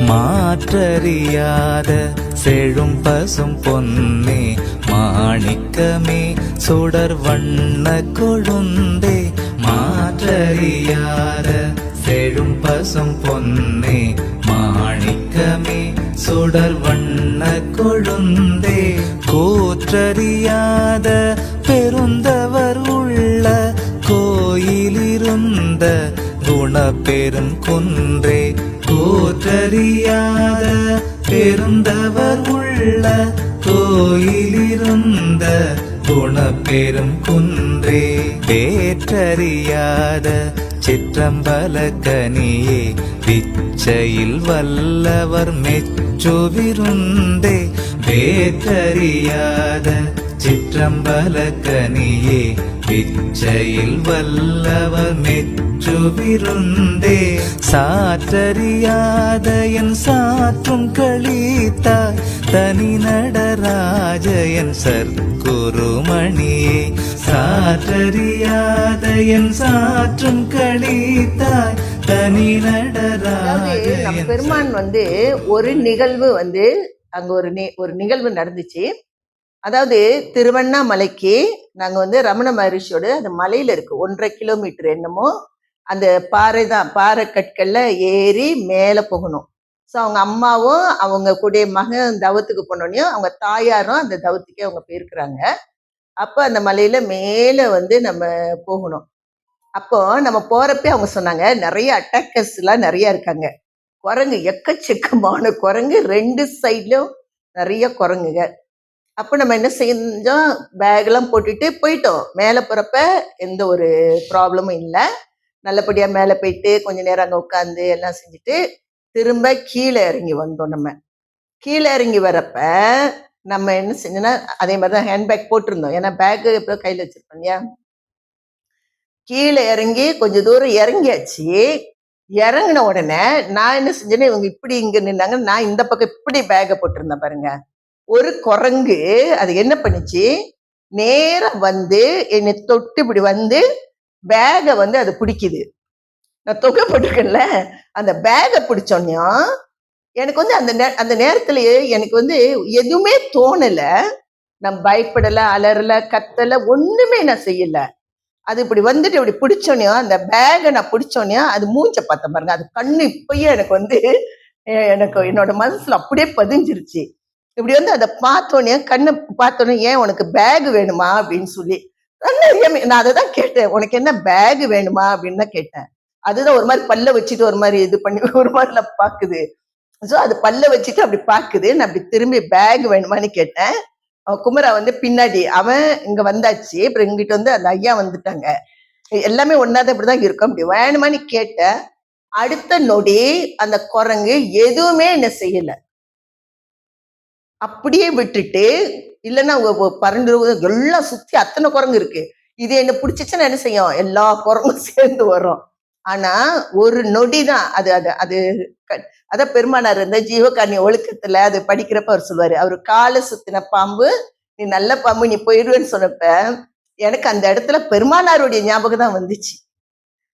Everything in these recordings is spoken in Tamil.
மாற்றறியாத செழும் பசும் பொன்னே மாணிக்கமே சுடர் வண்ண கொழுந்தே. மாற்றறியாத செழும் பசும் பொன்னே மாணிக்கமே சுடர் வண்ண கொழுந்தே. கூற்றறியாத பெருந்தவர் உள்ள கோயிலிருந்த குணப்பெரும் குன்றே. கூற்றறியாத பெருந்தவர் உள்ள கோயிலிருந்த குணப்பெரும் குன்றே. வேற்றறியாத சிற்றம்பல கனியே பிச்சையில் வல்லவர் மெச்சுவிருந்தே. வேற்றறியாத சிற்றம்பல கனியே பிச்சையில் வல்லவர் மெச்சுவிருந்தே. சாற்றறியாத என் சாற்றும் களித்தாய் தனி நடராஜ என் சற்குருமணியே. சாற்றறியாத என் சாற்றும் களித்தாய் தனி நடராஜ. பெருமான் ஒரு நிகழ்வு அங்க ஒரு நிகழ்வு நடந்துச்சு. அதாவது திருவண்ணாமலைக்கு நாங்க ரமண மகரிஷியோட அந்த மலையில இருக்கு 1.5 கிலோமீட்டர் என்னமோ அந்த பாறை கற்கள்ல ஏறி மேல போகணும். ஸோ அவங்க அம்மாவும் அவங்க கூடிய மகன் தவத்துக்கு போனோடனையும் அவங்க தாயாரும் அந்த தவத்துக்கே அவங்க போயிருக்கிறாங்க. அப்போ அந்த மலையில மேல நம்ம போகணும். அப்போ நம்ம போறப்ப அவங்க சொன்னாங்க நிறைய அட்டாக்கர்ஸ் எல்லாம் நிறைய இருக்காங்க. குரங்கு எக்கச்சக்கமான குரங்கு 2 சைட்லயும் நிறைய குரங்குங்க. அப்போ நம்ம என்ன செஞ்சோம், பேக்லாம் போட்டுட்டு போயிட்டோம். மேலே போகிறப்ப எந்த ஒரு ப்ராப்ளமும் இல்லை. நல்லபடியாக மேலே போயிட்டு கொஞ்ச நேரம் அங்கே உட்காந்து எல்லாம் செஞ்சுட்டு திரும்ப கீழே இறங்கி வந்தோம். நம்ம கீழே இறங்கி வரப்ப நம்ம என்ன செஞ்சோன்னா அதே மாதிரி தான் ஹேண்ட்பேக் போட்டிருந்தோம். ஏன்னா பேக்கு எப்போ கையில் வச்சிருப்போம் இல்லையா. கீழே இறங்கி கொஞ்சம் தூரம் இறங்கியாச்சு. இறங்கின உடனே நான் என்ன செஞ்சேன்னா இவங்க இப்படி இங்கே நின்னாங்க, நான் இந்த பக்கம் இப்படி பேக்கை போட்டிருந்தேன் பாருங்க. ஒரு குரங்கு அது என்ன பண்ணிச்சு, நேரம் என்னை தொட்டு இப்படி பேகை அது பிடிக்குது. நான் தொகை போட்டிருக்கேன்ல, அந்த பேகை பிடிச்சோன்னையும் எனக்கு அந்த நேரத்திலேயே எனக்கு எதுவுமே தோணல. நான் பயப்படலை, அலறலை, கத்தலை, ஒண்ணுமே நான் செய்யல. அது இப்படி இப்படி பிடிச்சோன்னையும் அந்த பேகை நான் பிடிச்சோன்னையும் அது மூஞ்ச பார்த்தேன் பாருங்க. அது கண்ணு இப்பயே எனக்கு என்னோட மனசுல அப்படியே பதிஞ்சிருச்சு. இப்படி அதை பார்த்தோன்னே கண்ணை பார்த்தோன்னே ஏன் உனக்கு பேக் வேணுமா அப்படின்னு சொல்லி நான் அதை தான் கேட்டேன். உனக்கு என்ன பேக் வேணுமா அப்படின்னு தான் கேட்டேன். அதுதான் ஒரு மாதிரி பல்ல வச்சுட்டு ஒரு மாதிரி இது பண்ணி ஒரு மாதிரில பாக்குது. ஸோ அது பல்ல வச்சுட்டு அப்படி பாக்குது. நான் அப்படி திரும்பி பேக் வேணுமான்னு கேட்டேன். அவன் குமரா பின்னாடி அவன் இங்க வந்தாச்சு. அப்புறம் இங்கிட்ட அந்த ஐயா வந்துட்டாங்க. எல்லாமே ஒன்னாதான் இப்படிதான் இருக்கும். அப்படி வேணுமான்னு கேட்டேன். அடுத்த நொடி அந்த குரங்கு எதுவுமே என்ன செய்யல, அப்படியே விட்டுட்டு இல்லைன்னா பறந்து எல்லாம் சுத்தி அத்தனை குரங்கு இருக்கு. இது என்ன பிடிச்சிச்சுன்னா என்ன செய்யும், எல்லா குரங்கும் சேர்ந்து வரும். ஆனா ஒரு நொடிதான் அது அது அது அதான் பெருமானார் இருந்த ஜீவகாரணி ஒழுக்கத்துல அது படிக்கிறப்ப அவர் சொல்லுவாரு, அவரு காலை சுத்தின பாம்பு நீ நல்ல பாம்பு நீ போயிடுவேன்னு சொன்னப்ப எனக்கு அந்த இடத்துல பெருமானாருடைய ஞாபகம் தான் வந்துச்சு.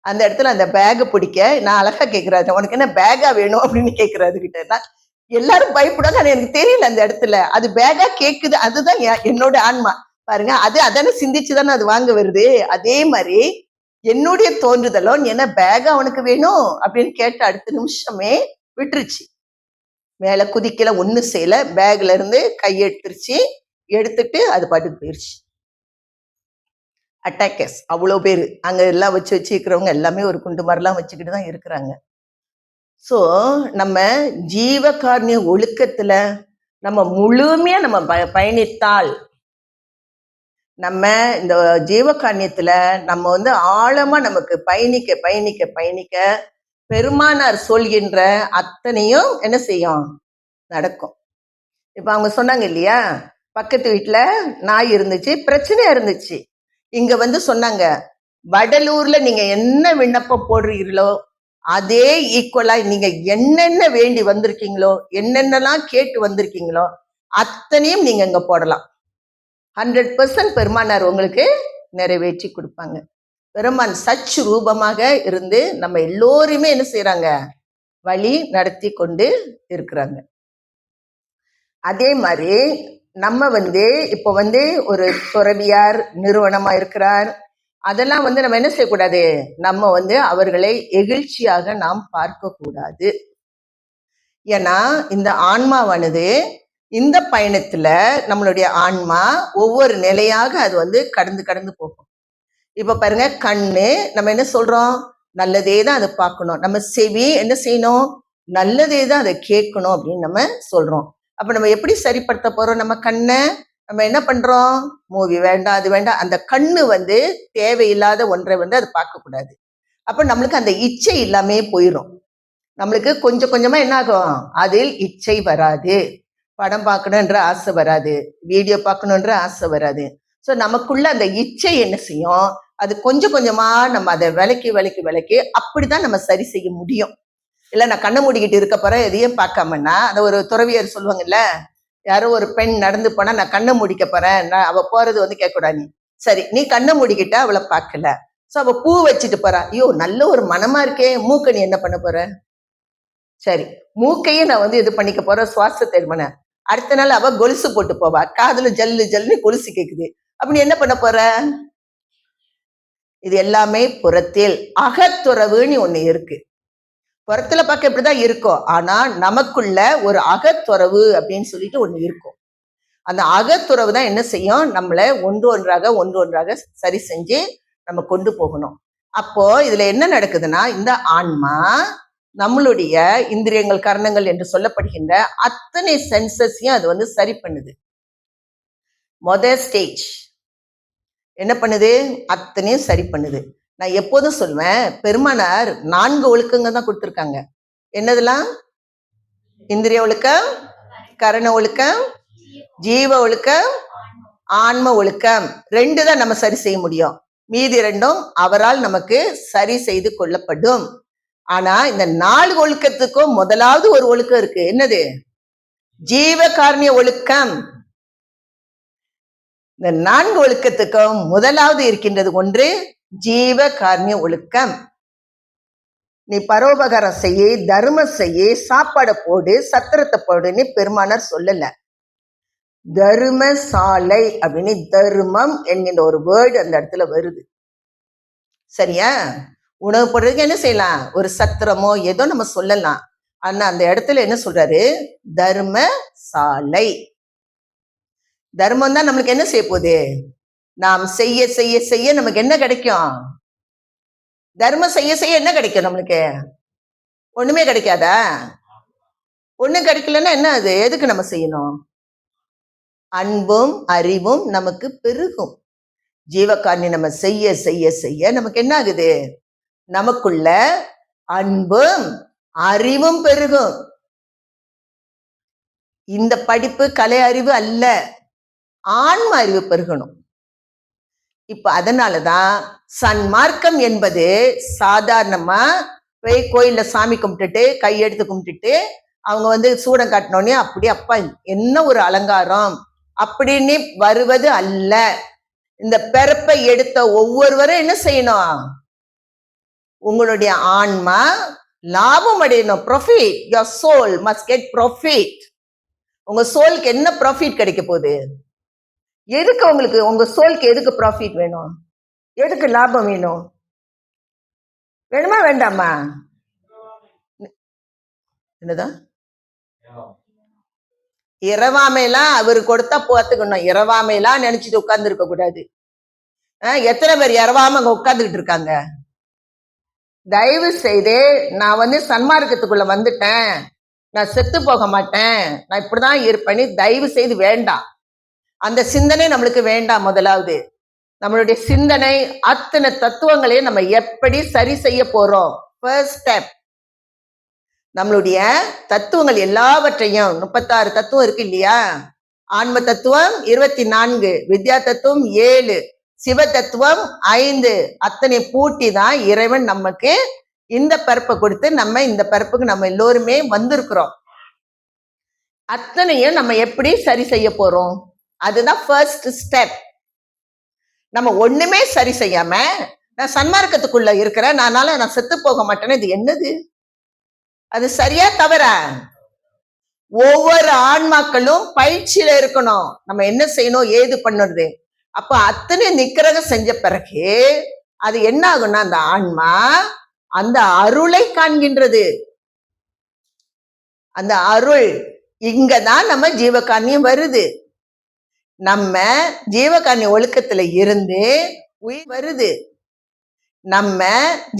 அந்த இடத்துல அந்த பேகை பிடிக்க நான் அழகா கேட்கிறாரு, உனக்கு என்ன பேகா வேணும் அப்படின்னு கேட்கிறாரு கிட்ட. எல்லாரும் பயப்படாங்க. அது எனக்கு தெரியல அந்த இடத்துல அது பேகா கேக்குது. அதுதான் என்னோட ஆன்மா பாருங்க. அதானே சிந்திச்சுதானே அது வாங்க வருது. அதே மாதிரி என்னுடைய தோன்றுதலும் என்ன பேகா அவனுக்கு வேணும் அப்படின்னு கேட்ட அடுத்த நிமிஷமே விட்டுருச்சு. மேல குதிக்கல, ஒண்ணு செய்யல. பேக்ல இருந்து கையெடுத்துருச்சு. எடுத்துட்டு அது பாட்டுக்கு போயிருச்சு. அட்டாக்கர்ஸ் அவ்வளவு பேரு அங்க எல்லாம் வச்சிருக்கிறவங்க எல்லாமே ஒரு குண்டு மாதிரிலாம் வச்சுக்கிட்டு தான் இருக்கிறாங்க. ஸோ நம்ம ஜீவகாருண்ய ஒழுக்கத்துல நம்ம முழுமையா நம்ம பயணித்தால் நம்ம இந்த ஜீவகாருண்யத்துல நம்ம ஆழமா நமக்கு பயணிக்க பயணிக்க பயணிக்க பெருமானார் சொல்கின்ற அத்தனையும் என்ன செய்யும், நடக்கும். இப்ப அவங்க சொன்னாங்க இல்லையா, பக்கத்து வீட்டுல நாய் இருந்துச்சு, பிரச்சனையா இருந்துச்சு. இங்க சொன்னாங்க, வடலூர்ல நீங்க என்ன விண்ணப்பம் போடுறீங்களோ அதே ஈக்குவலா நீங்க என்னென்ன வேண்டி வந்திருக்கீங்களோ, என்னென்னலாம் கேட்டு வந்திருக்கீங்களோ அத்தனையும் நீங்க இங்க போடலாம். 100% பெருமானார் உங்களுக்கு நிறைவேற்றி கொடுப்பாங்க. பெருமான் சச் ரூபமாக இருந்து நம்ம எல்லோருமே என்ன செய்யறாங்க, வழி நடத்தி கொண்டு இருக்கிறாங்க. அதே மாதிரி நம்ம இப்போ ஒரு துறவியார் நிறுவனமா இருக்கிறார். அதெல்லாம் நம்ம என்ன செய்யக்கூடாது, நம்ம அவர்களை எகிழ்ச்சியாக நாம் பார்க்க கூடாது. ஏன்னா இந்த ஆன்மாவானது இந்த பயணத்துல நம்மளுடைய ஆன்மா ஒவ்வொரு நிலையாக அது கடந்து கடந்து போகும். இப்ப பாருங்க, கண்ணு நம்ம என்ன சொல்றோம், நல்லதே தான் அதை பார்க்கணும். நம்ம செவி என்ன செய்யணும், நல்லதே தான் அதை கேட்கணும் அப்படின்னு நம்ம சொல்றோம். அப்ப நம்ம எப்படி சரிப்படுத்த போறோம் நம்ம கண்ணை? நம்ம என்ன பண்றோம், மூவி வேண்டாம், அது வேண்டாம், அந்த கண்ணு தேவையில்லாத ஒன்றை அது பார்க்க கூடாது. அப்ப நம்மளுக்கு அந்த இச்சை இல்லாமே போயிடும். நம்மளுக்கு கொஞ்சம் கொஞ்சமா என்ன ஆகும், அதில் இச்சை வராது. படம் பார்க்கணுன்ற ஆசை வராது, வீடியோ பார்க்கணுன்ற ஆசை வராது. ஸோ நமக்குள்ள அந்த இச்சை என்ன செய்யும், அது கொஞ்சம் கொஞ்சமா நம்ம அதை விலக்கி விலக்கி விலக்கி அப்படிதான் நம்ம சரி செய்ய முடியும். இல்லை நான் கண்ணை மூடிக்கிட்டு இருக்க போறேன் எதையும் பார்க்காமன்னா, அந்த ஒரு துறவியர் சொல்லுவாங்கல்ல, யாரோ ஒரு பெண் நடந்து போனா நான் கண்ணை மூடிக்க போறேன், நான் அவ போறது கேட்கக்கூடாது. நீ சரி, நீ கண்ணை மூடிக்கிட்ட அவளை பார்க்கல, ஸோ அவ பூ வச்சுட்டு போறா, ஐயோ நல்ல ஒரு மனமா இருக்கே, மூக்க நீ என்ன பண்ண போற? சரி, மூக்கையும் நான் இது பண்ணிக்க போற, சுவாசத்தை பண்ண. அடுத்த நாள் அவ கொலுசு போட்டு போவா, காதுல ஜல்லு ஜல்லுன்னு கொலுசு கேக்குது, அப்படி என்ன பண்ண போற? இது எல்லாமே புறத்தில். அகத்துறவுன்னு ஒண்ணு இருக்கு. புறத்துல பார்க்க இப்படிதான் இருக்கும், ஆனா நமக்குள்ள ஒரு அகத்துறவு அப்படின்னு சொல்லிட்டு ஒண்ணு இருக்கும். அந்த அகத்துறவு தான் என்ன செய்யும், நம்மளை ஒன்று ஒன்றாக சரி செஞ்சு நம்ம கொண்டு போகணும். அப்போ இதுல என்ன நடக்குதுன்னா, இந்த ஆன்மா நம்மளுடைய இந்திரியங்கள், கரணங்கள் என்று சொல்லப்படுகின்ற அத்தனை சென்சஸையும் அது சரி பண்ணுது. முதல் ஸ்டேஜ் என்ன பண்ணுது, அத்தனையும் சரி பண்ணுது. நான் எப்போதும் சொல்வேன், பெருமானார் 4 ஒழுக்கங்கள் தான் கொடுத்துருக்காங்க. என்னதெல்லாம்? இந்திரிய ஒழுக்கம், கரண ஒழுக்கம், ஜீவ ஒழுக்கம், ஆன்ம ஒழுக்கம். 2 தான் நம்ம சரி செய்ய முடியும், மீதி 2ம் அவரால் நமக்கு சரி செய்து கொள்ளப்படும். ஆனா இந்த 4 ஒழுக்கத்துக்கும் முதலாவது ஒரு ஒழுக்கம் இருக்கு. என்னது? ஜீவ காரணிய ஒழுக்கம். இந்த 4 ஒழுக்கத்துக்கும் முதலாவது இருக்கின்றது ஒன்று ஜீவ காரணிய ஒழுக்கம். நீ பரோபகாரம் செய்ய, தர்மம் செய்ய, சாப்பாடை போடு, சத்திரத்தை போடுன்னு பெருமானார் சொல்லல. தர்மசாலை அப்படின்னு தர்மம் என்கின்ற ஒரு வேர்டு அந்த இடத்துல வருது. சரியா? உணவு போடுறதுக்கு என்ன செய்யலாம், ஒரு சத்திரமோ ஏதோ நம்ம சொல்லலாம். ஆனா அந்த இடத்துல என்ன சொல்றாரு, தர்மசாலை. தர்மம் தான் நம்மளுக்கு என்ன செய்ய போகுது, நாம் செய்ய செய்ய செய்ய நமக்கு என்ன கிடைக்கும்? தர்மம் செய்ய செய்ய என்ன கிடைக்கும் நம்மளுக்கு? ஒண்ணுமே கிடைக்காதா? ஒண்ணும் கிடைக்கலன்னா என்ன, அது எதுக்கு நம்ம செய்யணும்? அன்பும் அறிவும் நமக்கு பெருகும். ஜீவகாரணி நம்ம செய்ய செய்ய செய்ய நமக்கு என்ன ஆகுது, நமக்குள்ள அன்பும் அறிவும் பெருகும். இந்த படிப்பு கலை அறிவு அல்ல, ஆன்ம அறிவு பெருகணும். இப்ப அதனாலதான் சன்மார்க்கம் என்பது சாதாரணமா போய் கோயில்ல சாமி கும்பிட்டுட்டு கையெடுத்து கும்பிட்டுட்டு அவங்க சூடம் காட்டினோடனே அப்படி அப்பா என்ன ஒரு அலங்காரம் அப்படின்னு வருவது அல்ல. இந்த பிறப்பை எடுத்த ஒவ்வொருவரும் என்ன செய்யணும், உங்களுடைய ஆன்மா லாபம் அடையணும். Profit, your soul must get profit. உங்க சோலுக்கு என்ன ப்ராஃபிட் கிடைக்க போகுது? எதுக்கு உங்களுக்கு, உங்க சோலுக்கு எதுக்கு ப்ராஃபிட் வேணும், எதுக்கு லாபம் வேணும்? வேணுமா வேண்டாமா? என்னதான் இரவாமையெல்லாம் அவரு கொடுத்தா பார்த்துக்கணும், இரவாமையெல்லாம் நினைச்சிட்டு உட்கார்ந்து இருக்க கூடாது. எத்தனை பேர் இரவாம அங்க உட்கார்ந்துகிட்டு இருக்காங்க? தயவு செய்து, நான் சன்மார்க்கத்துக்குள்ள வந்துட்டேன், நான் செத்து போக மாட்டேன், நான் இப்படிதான் இருப்பேன்னு தயவு செய்து வேண்டாம். அந்த சிந்தனை நம்மளுக்கு வேண்டாம். முதலாவது நம்மளுடைய சிந்தனை அத்தனை தத்துவங்களையும் நம்ம எப்படி சரி செய்ய போறோம். ஃபர்ஸ்ட் ஸ்டெப், நம்மளுடைய தத்துவங்கள் எல்லாவற்றையும் 36 தத்துவம் இருக்கு இல்லையா? ஆன்ம தத்துவம் 24, வித்யா தத்துவம் 7, சிவ தத்துவம் 5, அத்தனை பூட்டி தான் இறைவன் நமக்கு இந்த பிறப்பை கொடுத்து நம்ம இந்த பிறப்புக்கு நம்ம எல்லோருமே வந்திருக்கிறோம். அத்தனையும் நம்ம எப்படி சரி செய்ய போறோம், அதுதான் ஃபர்ஸ்ட் ஸ்டெப். நம்ம ஒண்ணுமே சரி செய்யாம நான் சன்மார்க்கத்துக்குள்ள இருக்கிறேன், அதனால நான் செத்து போக மாட்டேன்னு, இது என்னது? அது சரியா தவறா? ஒவ்வொரு ஆன்மாக்களும் பயிற்சியில இருக்கணும். நம்ம என்ன செய்யணும், ஏது பண்ணுறது. அப்ப அத்தனை நிக்கிரகம் செஞ்ச பிறகு அது என்ன ஆகும்னா, அந்த ஆன்மா அந்த அருளை காண்கின்றது. அந்த அருள் இங்கதான் நம்ம ஜீவகாரணியம் வருது. நம்ம ஜீவகாரணி ஒழுக்கத்துல இருந்து உயிர் வருது. நம்ம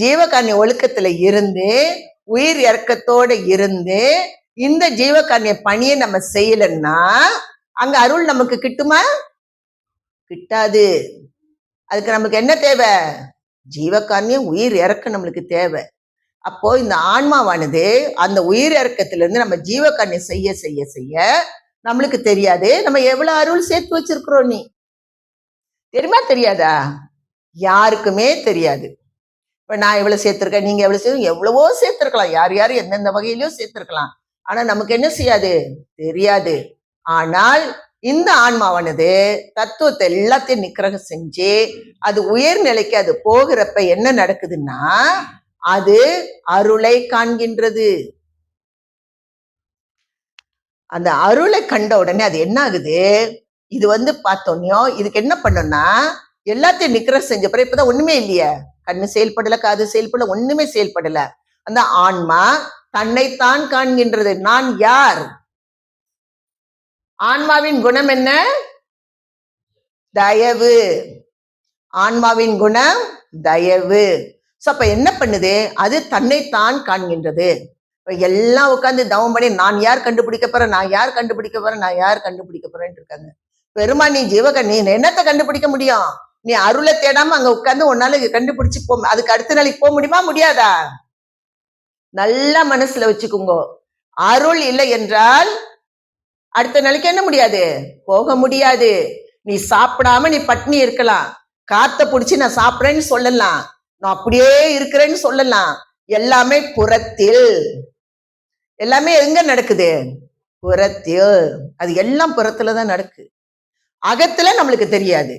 ஜீவகாரணி ஒழுக்கத்துல இருந்து உயிர் இறக்கத்தோட இருந்து இந்த ஜீவகாரணிய பணியை நம்ம செய்யலன்னா அங்க அருள் நமக்கு கிட்டுமா? கிட்டாது. அதுக்கு நமக்கு என்ன தேவை? ஜீவகாரணியம் உயிர் இறக்க நம்மளுக்கு தேவை. அப்போ இந்த ஆன்மாவானது அந்த உயிர் இறக்கத்திலிருந்து நம்ம ஜீவகாரணியம் செய்ய செய்ய செய்ய நம்மளுக்கு தெரியாது நம்ம எவ்வளவு அருள் சேர்த்து வச்சிருக்கிறோம். நீ தெரியுமா தெரியாதா? யாருக்குமே தெரியாது. இப்ப நான் எவ்வளவு சேர்த்திருக்கேன், நீங்க எவ்வளவு சேர்த்து, எவ்வளவோ சேர்த்திருக்கலாம், யார் யாரும் எந்தெந்த வகையிலயும் சேர்த்திருக்கலாம். ஆனா நமக்கு என்ன செய்யாது, தெரியாது. ஆனால் இந்த ஆன்மாவானது தத்துவத்தை எல்லாத்தையும் நிக்கிரகம் செஞ்சு அது உயர்நிலைக்கு அது போகிறப்ப என்ன நடக்குதுன்னா அது அருளை காண்கின்றது. அந்த அருளை கண்ட உடனே அது என்ன ஆகுது, இது பார்த்தோன்னோ இதுக்கு என்ன பண்ணோம்னா எல்லாத்தையும் நிக்கிரகம் செஞ்ச பிறகு இப்பதான் ஒண்ணுமே இல்லையே, கண்ணு செயல்படல, காது செயல்படல, ஒண்ணுமே செயல்படல. அந்த ஆன்மா தன்னைத்தான் காண்கின்றது. நான் யார்? ஆன்மாவின் குணம் என்ன? தயவு. ஆன்மாவின் குணம் தயவு. அப்ப என்ன பண்ணுது, அது தன்னைத்தான் காண்கின்றது. எல்லாம் உட்கார்ந்து தவம் பண்ணி நான் யார் கண்டுபிடிக்க போறேன், நான் யார் கண்டுபிடிக்க போறேன், நான் யார் கண்டுபிடிக்க போறேன்னு இருக்காங்க. பெருமா நீ ஜீவகன், நீ என்னத்தை கண்டுபிடிக்க முடியும்? நீ அருளை தேடாம அங்க உட்கார்ந்து உன்னால கண்டுபிடிச்சு போ, அதுக்கு அடுத்த நாளைக்கு போக முடியுமா? முடியாதா? நல்லா மனசுல வச்சுக்கோங்க. அருள் இல்லை என்றால் அடுத்த நாளைக்கு என்ன முடியாது, போக முடியாது. நீ சாப்பிடாம நீ பட்னி இருக்கலாம், காத்த புடிச்சு நான் சாப்பிடுறேன்னு சொல்லலாம், நான் அப்படியே இருக்கிறேன்னு சொல்லலாம். எல்லாமே புறத்தில். எல்லாமே எங்க நடக்குது? புறத்தில். அது எல்லாம் புறத்துலதான் நடக்கு, அகத்துல நம்மளுக்கு தெரியாது.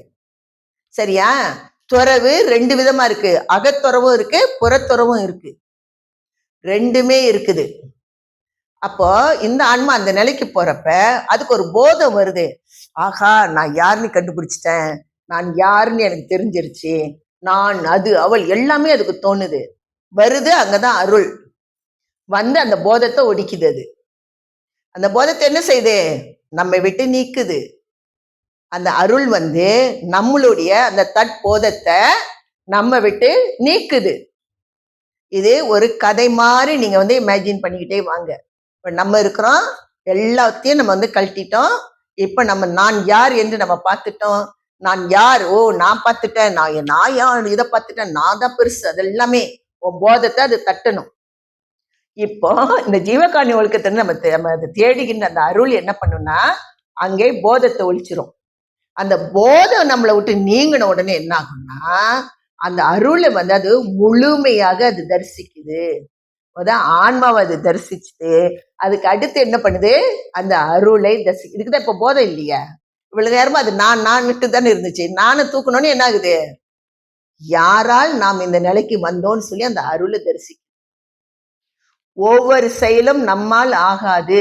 சரியா? துறவு ரெண்டு விதமா இருக்கு, அகத்துறவும் இருக்கு, புறத்துறவும் இருக்கு, ரெண்டுமே இருக்குது. அப்போ இந்த ஆன்மா அந்த நிலைக்கு போறப்ப அதுக்கு ஒரு போதம் வருது. ஆகா, நான் யாருன்னு கண்டுபிடிச்சிட்டேன், நான் யாருன்னு எனக்கு தெரிஞ்சிருச்சு, நான் அது அவள் எல்லாமே அதுக்கு தோணுது, வருது. அங்கதான் அருள் அந்த போதத்தை ஒடிக்குது. அது அந்த போதத்தை என்ன செய்யுது, நம்மை விட்டு நீக்குது. அந்த அருள் நம்மளுடைய அந்த தற்போதத்தை நம்ம விட்டு நீக்குது. இது ஒரு கதை மாதிரி நீங்க இமேஜின் பண்ணிக்கிட்டே வாங்க. இப்ப நம்ம இருக்கிறோம், எல்லாத்தையும் நம்ம கழட்டிட்டோம். இப்ப நம்ம நான் யார் என்று நம்ம பார்த்துட்டோம். நான் யார், ஓ நான் பார்த்துட்டேன், நான் யார் இதை பார்த்துட்டேன், நான் தான் பெருசு. அது எல்லாமே போதத்தை அது தட்டணும். இப்போ இந்த ஜீவகாரணி ஒழுக்கத்தை நம்ம அதை தேடுகின்ற அந்த அருள் என்ன பண்ணும்னா அங்கே போதத்தை ஒழிச்சிரும். அந்த போதம் நம்மளை விட்டு நீங்கின உடனே என்ன ஆகும்னா அந்த அருளை அது முழுமையாக அது தரிசிக்குது. ஆன்மாவை அது தரிசிச்சுட்டு அதுக்கு அடுத்து என்ன பண்ணுது, அந்த அருளை தரிசிக்கு. இதுக்குதான் இப்ப போதம் இல்லையா, இவ்வளவு நேரமா அது நான் விட்டு தானே இருந்துச்சு. நானும் தூக்கணும்னு என்ன ஆகுது, யாரால் நாம் இந்த நிலைக்கு வந்தோம்னு சொல்லி அந்த அருளை தரிசிக்கும். ஒவ்வொரு செயலும் நம்மால் ஆகாது,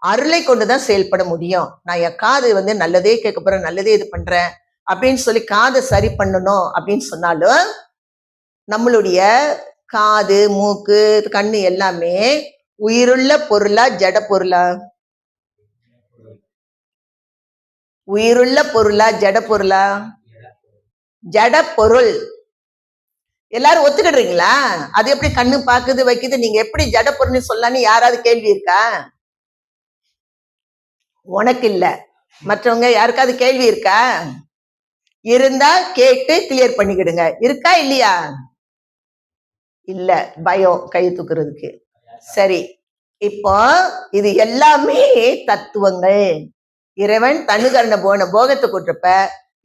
அருளை கொண்டுதான் செயல்பட முடியும். நான் என் காது நல்லதே கேட்க போறேன், நல்லதே இது பண்றேன் அப்படின்னு சொல்லி காதை சரி பண்ணணும் அப்படின்னு சொன்னாலும் நம்மளுடைய காது, மூக்கு, கண்ணு எல்லாமே உயிருள்ள பொருளா ஜட பொருளா? உயிருள்ள பொருளா ஜட பொருளா? ஜட பொருள். எல்லாரும் ஒத்துக்கிடுறீங்களா? அது எப்படி கண்ணு பாக்குது வைக்குது, நீங்க எப்படி ஜட பொருள்னு சொல்லலான்னு யாராவது கேள்வி இருக்கா? உனக்கு இல்ல, மற்றவங்க யாருக்காவது கேள்வி இருக்கா? இருந்தா கேட்டு கிளியர் பண்ணிக்கிடுங்க. இருக்கா இல்லையா? இல்ல, பயம் கை தூக்குறதுக்கு. சரி, இப்போ இது எல்லாமே தத்துவங்கள். இறைவன் தனுகரண போகத்தை கூட்டுறப்ப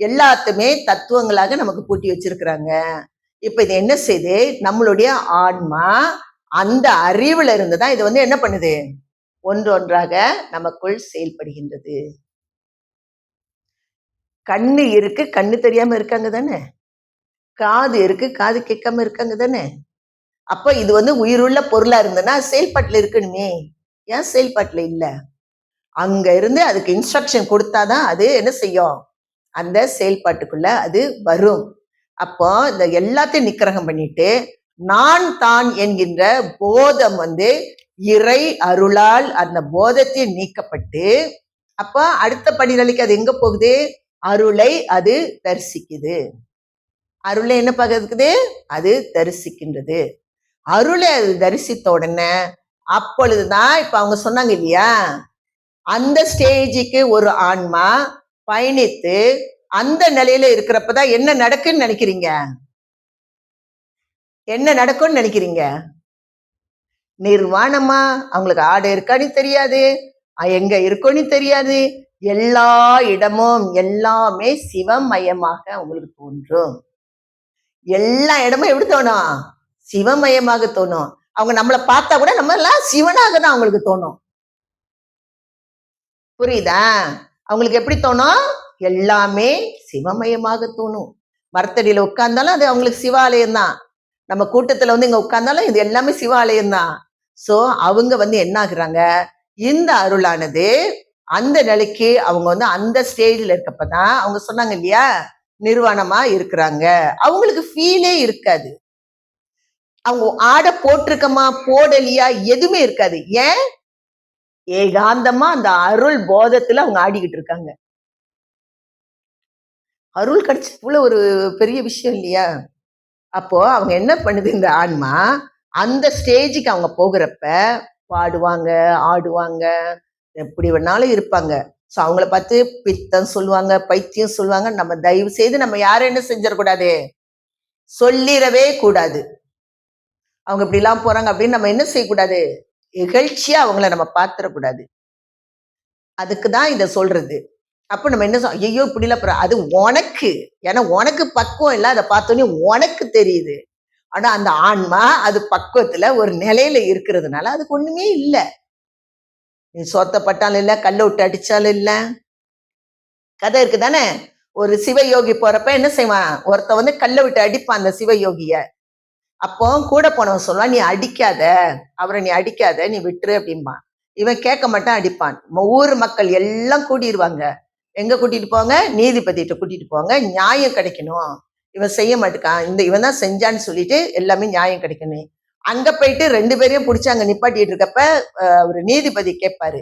எல்லாத்துமே தத்துவங்களாக நமக்கு பூட்டி வச்சிருக்கிறாங்க. இப்ப இது என்ன செய்யுது, நம்மளுடைய ஆன்மா அந்த அறிவுல இருந்துதான் இது என்ன பண்ணுது, ஒன்றொன்றாக நமக்குள் செயல்படுகின்றது. கண்ணு இருக்கு, கண்ணு தெரியாம இருக்காங்க தானே. காது இருக்கு, காது கேட்காம இருக்காங்க தானே. அப்ப இது வந்து உயிருள்ள பொருளா இருந்ததுன்னா செயல்பாட்டுல இருக்கணுமே. ஏன் செயல்பாட்டுல இல்ல? அங்க இருந்து அதுக்கு இன்ஸ்ட்ரக்ஷன் கொடுத்தாதான் அது என்ன செய்யும், அந்த செயல்பாட்டுக்குள்ள அது வரும். அப்போ இந்த எல்லாத்தையும் நிக்கிரகம் பண்ணிட்டு நான் தான் என்கின்ற போதம் வந்து இறை அருளால் அந்த போதத்தை நீக்கப்பட்டு, அப்ப அடுத்த படிநிலைக்கு அது எங்க போகுது, அருளை அது தரிசிக்குது. அருளை என்ன பார்க்குது, அது தரிசிக்கின்றது. அருளை அது தரிசித்த உடனே அப்பொழுதுதான் இப்ப அவங்க சொன்னாங்க இல்லையா, அந்த ஸ்டேஜுக்கு ஒரு ஆன்மா பயணித்து அந்த நிலையில இருக்கிறப்பதான் என்ன நடக்குன்னு நினைக்கிறீங்க, என்ன நடக்கும்னு நினைக்கிறீங்க? நிர்வாணமா, அவங்களுக்கு ஆடை இருக்கான்னு தெரியாது, எங்க இருக்குன்னு தெரியாது, எல்லா இடமும் எல்லாமே சிவமயமாக அவங்களுக்கு தோன்றும். எல்லா இடமும் எப்படி தோணும், சிவமயமாக தோணும். அவங்க நம்மளை பார்த்தா கூட நம்ம எல்லாம் சிவனாக தான் அவங்களுக்கு தோணும். புரியுதா? அவங்களுக்கு எப்படி தோணும், எல்லாமே சிவமயமாக தோணும். மரத்தடியில உட்கார்ந்தாலும் அது அவங்களுக்கு சிவாலயம் தான். நம்ம கூட்டத்துல வந்து இங்க உட்கார்ந்தாலும் இது எல்லாமே சிவாலயம் தான். சோ அவங்க வந்து என்ன ஆகுறாங்க, இந்த அருளானது அந்த நிலைக்கு அவங்க வந்து அந்த ஸ்டேஜ்ல இருக்கப்பதான் அவங்க சொன்னாங்க இல்லையா, நிர்வாணமா இருக்கிறாங்க. அவங்களுக்கு ஃபீலே இருக்காது. அவங்க ஆடை போட்டிருக்கமா போடலையா எதுவுமே இருக்காது. ஏன், ஏகாந்தமா அந்த அருள் போதத்துல அவங்க ஆடிக்கிட்டு இருக்காங்க. அருள் கிடைச்சதுல ஒரு பெரிய விஷயம் இல்லையா? அப்போ அவங்க என்ன பண்ணுது இந்த ஆன்மா, அந்த ஸ்டேஜுக்கு அவங்க போகிறப்ப பாடுவாங்க, ஆடுவாங்க, எப்படி வேணாலும் இருப்பாங்க. ஸோ அவங்கள பார்த்து பித்தம் சொல்லுவாங்க, பைத்தியம் சொல்லுவாங்க. நம்ம தயவு செய்து நம்ம யாரும் என்ன செஞ்சிடக்கூடாது, சொல்லிடவே கூடாது. அவங்க இப்படி எல்லாம் போறாங்க அப்படின்னு நம்ம என்ன செய்யக்கூடாது, இகழ்ச்சியா அவங்கள நம்ம பார்த்துடக்கூடாது. அதுக்குதான் இதை சொல்றது. அப்ப நம்ம என்ன ஐயோ இப்படி இல்ல, அது உனக்கு, ஏன்னா உனக்கு பக்குவம் இல்லை, அதை பார்த்தோன்னே உனக்கு தெரியுது. ஆனா அந்த ஆன்மா அது பக்குவத்துல ஒரு நிலையில இருக்கிறதுனால அதுக்கு ஒண்ணுமே இல்லை. நீ சோத்தப்பட்டாலும் இல்லை, கல்ல விட்டு அடிச்சாலும் இல்லை, கதை இருக்குதானே. ஒரு சிவயோகி போறப்ப என்ன செய்வான், ஒருத்த வந்து கல்ல விட்டு அடிப்பான் அந்த சிவயோகிய. அப்போ கூட போனவன் சொல்லுவான், நீ அடிக்காத, அவரை நீ அடிக்காத, நீ விட்டுரு அப்படிம்பான். இவன் கேட்க மாட்டான், அடிப்பான். ஊர் மக்கள் எல்லாம் கூட்டிடுவாங்க. எங்க கூட்டிட்டு போங்க, நீதிபதிகிட்ட கூட்டிட்டு போங்க, நியாயம் கிடைக்கணும். இவன் செய்ய மாட்டேக்கான், இவன் தான் செஞ்சான்னு சொல்லிட்டு எல்லாமே நியாயம் கிடைக்கணும். அங்க போயிட்டு 2 பேரையும் பிடிச்சி அங்க நிப்பாட்டிட்டு இருக்கப்ப ஒரு நீதிபதி கேட்பாரு.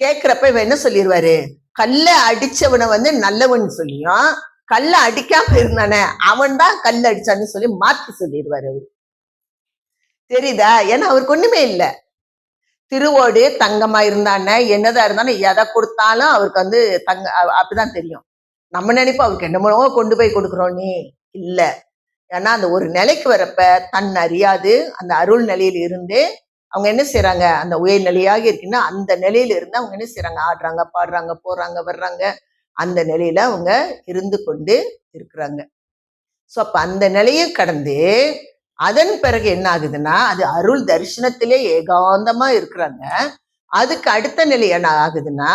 கேட்கிறப்ப இவன் என்ன சொல்லிடுவாரு, கல்ல அடிச்சவனை வந்து நல்லவன் சொல்லியும், கல்ல அடிக்காம இருந்தானே அவன் தான் கல்ல அடிச்சான்னு சொல்லி மாத்தி சொல்லிடுவாரு அவரு. தெரியுதா? ஏன்னா அவருக்கு ஒண்ணுமே இல்லை. திருவோடு தங்கமா இருந்தானே, என்னதான் இருந்தாலும் எதை கொடுத்தாலும் அவருக்கு வந்து அப்படிதான் தெரியும். நம்ம நினைப்போம் அவருக்கு என்னமோ கொண்டு போய் கொடுக்குறோம், நீ இல்ல. ஏன்னா அந்த ஒரு நிலைக்கு வரப்ப தன் அறியாது அந்த அருள் நிலையில இருந்து அவங்க என்ன செய்யறாங்க, அந்த உயர் நிலையாக இருக்குன்னா அந்த நிலையில இருந்து அவங்க என்ன செய்யறாங்க, ஆடுறாங்க, பாடுறாங்க, போறாங்க, வர்றாங்க, அந்த நிலையில அவங்க இருந்து கொண்டு இருக்கிறாங்க. சோ அப்ப அந்த நிலையை கடந்து அதன் பிறகு என்ன ஆகுதுன்னா, அது அருள் தரிசனத்திலே ஏகாந்தமா இருக்கிறாங்க. அதுக்கு அடுத்த நிலை என்ன ஆகுதுன்னா,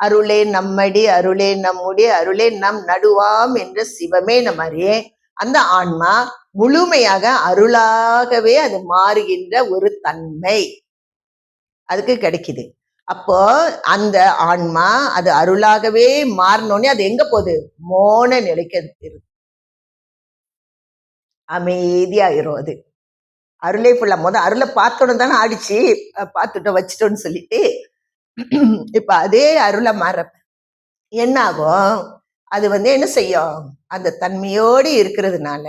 அருளே நம்மடி, அருளே நம்முடைய, அருளே நம் நடுவாம் என்ற சிவமே மாதிரியே அந்த ஆன்மா முழுமையாக அருளாகவே அது மாறுகின்ற ஒரு தன்மை அதுக்கு கிடைக்குது. அப்போ அந்த ஆன்மா அது அருளாகவே மாறினோடனே அது எங்க போகுது, மோன நிலைக்கு அது இருக்கு, அமைதியாயிரும். அது அருளே ஃபுல்லா அருளை பார்த்தோன்னு தானே ஆடிச்சு, பார்த்துட்டோம் வச்சுட்டோன்னு சொல்லிட்டு இப்ப அதே அருளை மாறப்ப என்ன ஆகும், அது வந்து என்ன செய்யும், அந்த தன்மையோடு இருக்கிறதுனால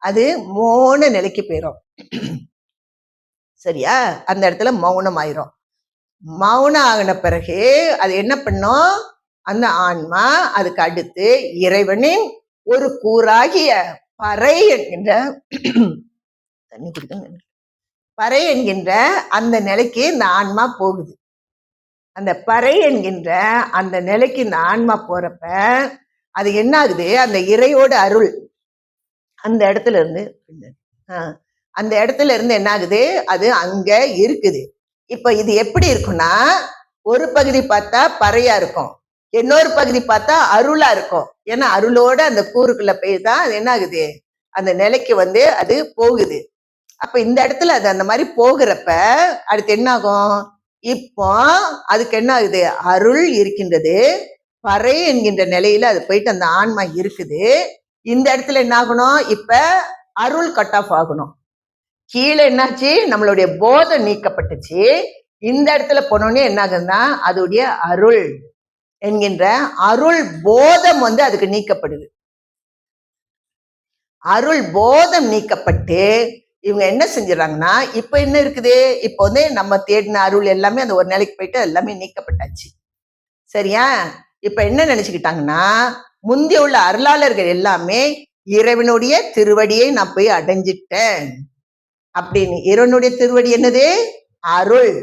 அது மௌன நிலைக்கு போயிடும். சரியா? அந்த இடத்துல மௌனம் ஆயிரும். மௌனம் ஆகின பிறகு அது என்ன பண்ணும், அந்த ஆன்மா அதுக்கு அடுத்து இறைவனின் ஒரு கூறாகிய பறை என்கின்ற தண்ணி குடிக்க, பறை என்கின்ற அந்த நிலைக்கு இந்த ஆன்மா போகுது. அந்த பறை என்கின்ற அந்த நிலைக்கு இந்த ஆன்மா போறப்ப அது என்ன ஆகுது, அந்த இறையோட அருள் அந்த இடத்துல இருந்து அந்த இடத்துல இருந்து என்ன ஆகுது, அது அங்க இருக்குது. இப்ப இது எப்படி இருக்கும்னா, ஒரு பகுதி பார்த்தா பறையா இருக்கும், இன்னொரு பகுதி பார்த்தா அருளா இருக்கும். ஏன்னா அருளோட அந்த கூறுக்குள்ள போய் தான் அது என்ன ஆகுது, அந்த நிலைக்கு வந்து அது போகுது. அப்ப இந்த இடத்துல அது அந்த மாதிரி போகிறப்ப அடுத்து என்ன ஆகும்? இப்போ அதுக்கு என்ன ஆகுது? அருள் இருக்கின்றது, பறை என்கின்ற நிலையில அது போயிட்டு அந்த ஆன்மா இருக்குது. இந்த இடத்துல என்ன ஆகணும்? இப்ப அருள் கட் ஆஃப் ஆகணும். கீழே என்னாச்சு? நம்மளுடைய போதம் நீக்கப்பட்டுச்சு. இந்த இடத்துல போனோடனே என்ன ஆகுதுன்னா அதோடைய அருள் என்கின்ற அருள் போதம் வந்து அதுக்கு நீக்கப்படுது. அருள் போதம் நீக்கப்பட்டு இவங்க என்ன செஞ்சிடறாங்கன்னா, இப்ப என்ன இருக்குது? இப்போ வந்து நம்ம தேடின அருள் எல்லாமே அந்த ஒரு நிலைக்கு போயிட்டு எல்லாமே நீக்கப்பட்டாச்சு. சரியா? இப்ப என்ன நினைச்சுக்கிட்டாங்கன்னா, முந்தி உள்ள அருளாளர்கள் எல்லாமே இறைவனுடைய திருவடியை நான் போய் அடைஞ்சிட்டேன் அப்படின்னு. இறைவனுடைய திருவடி என்னது? அருள்.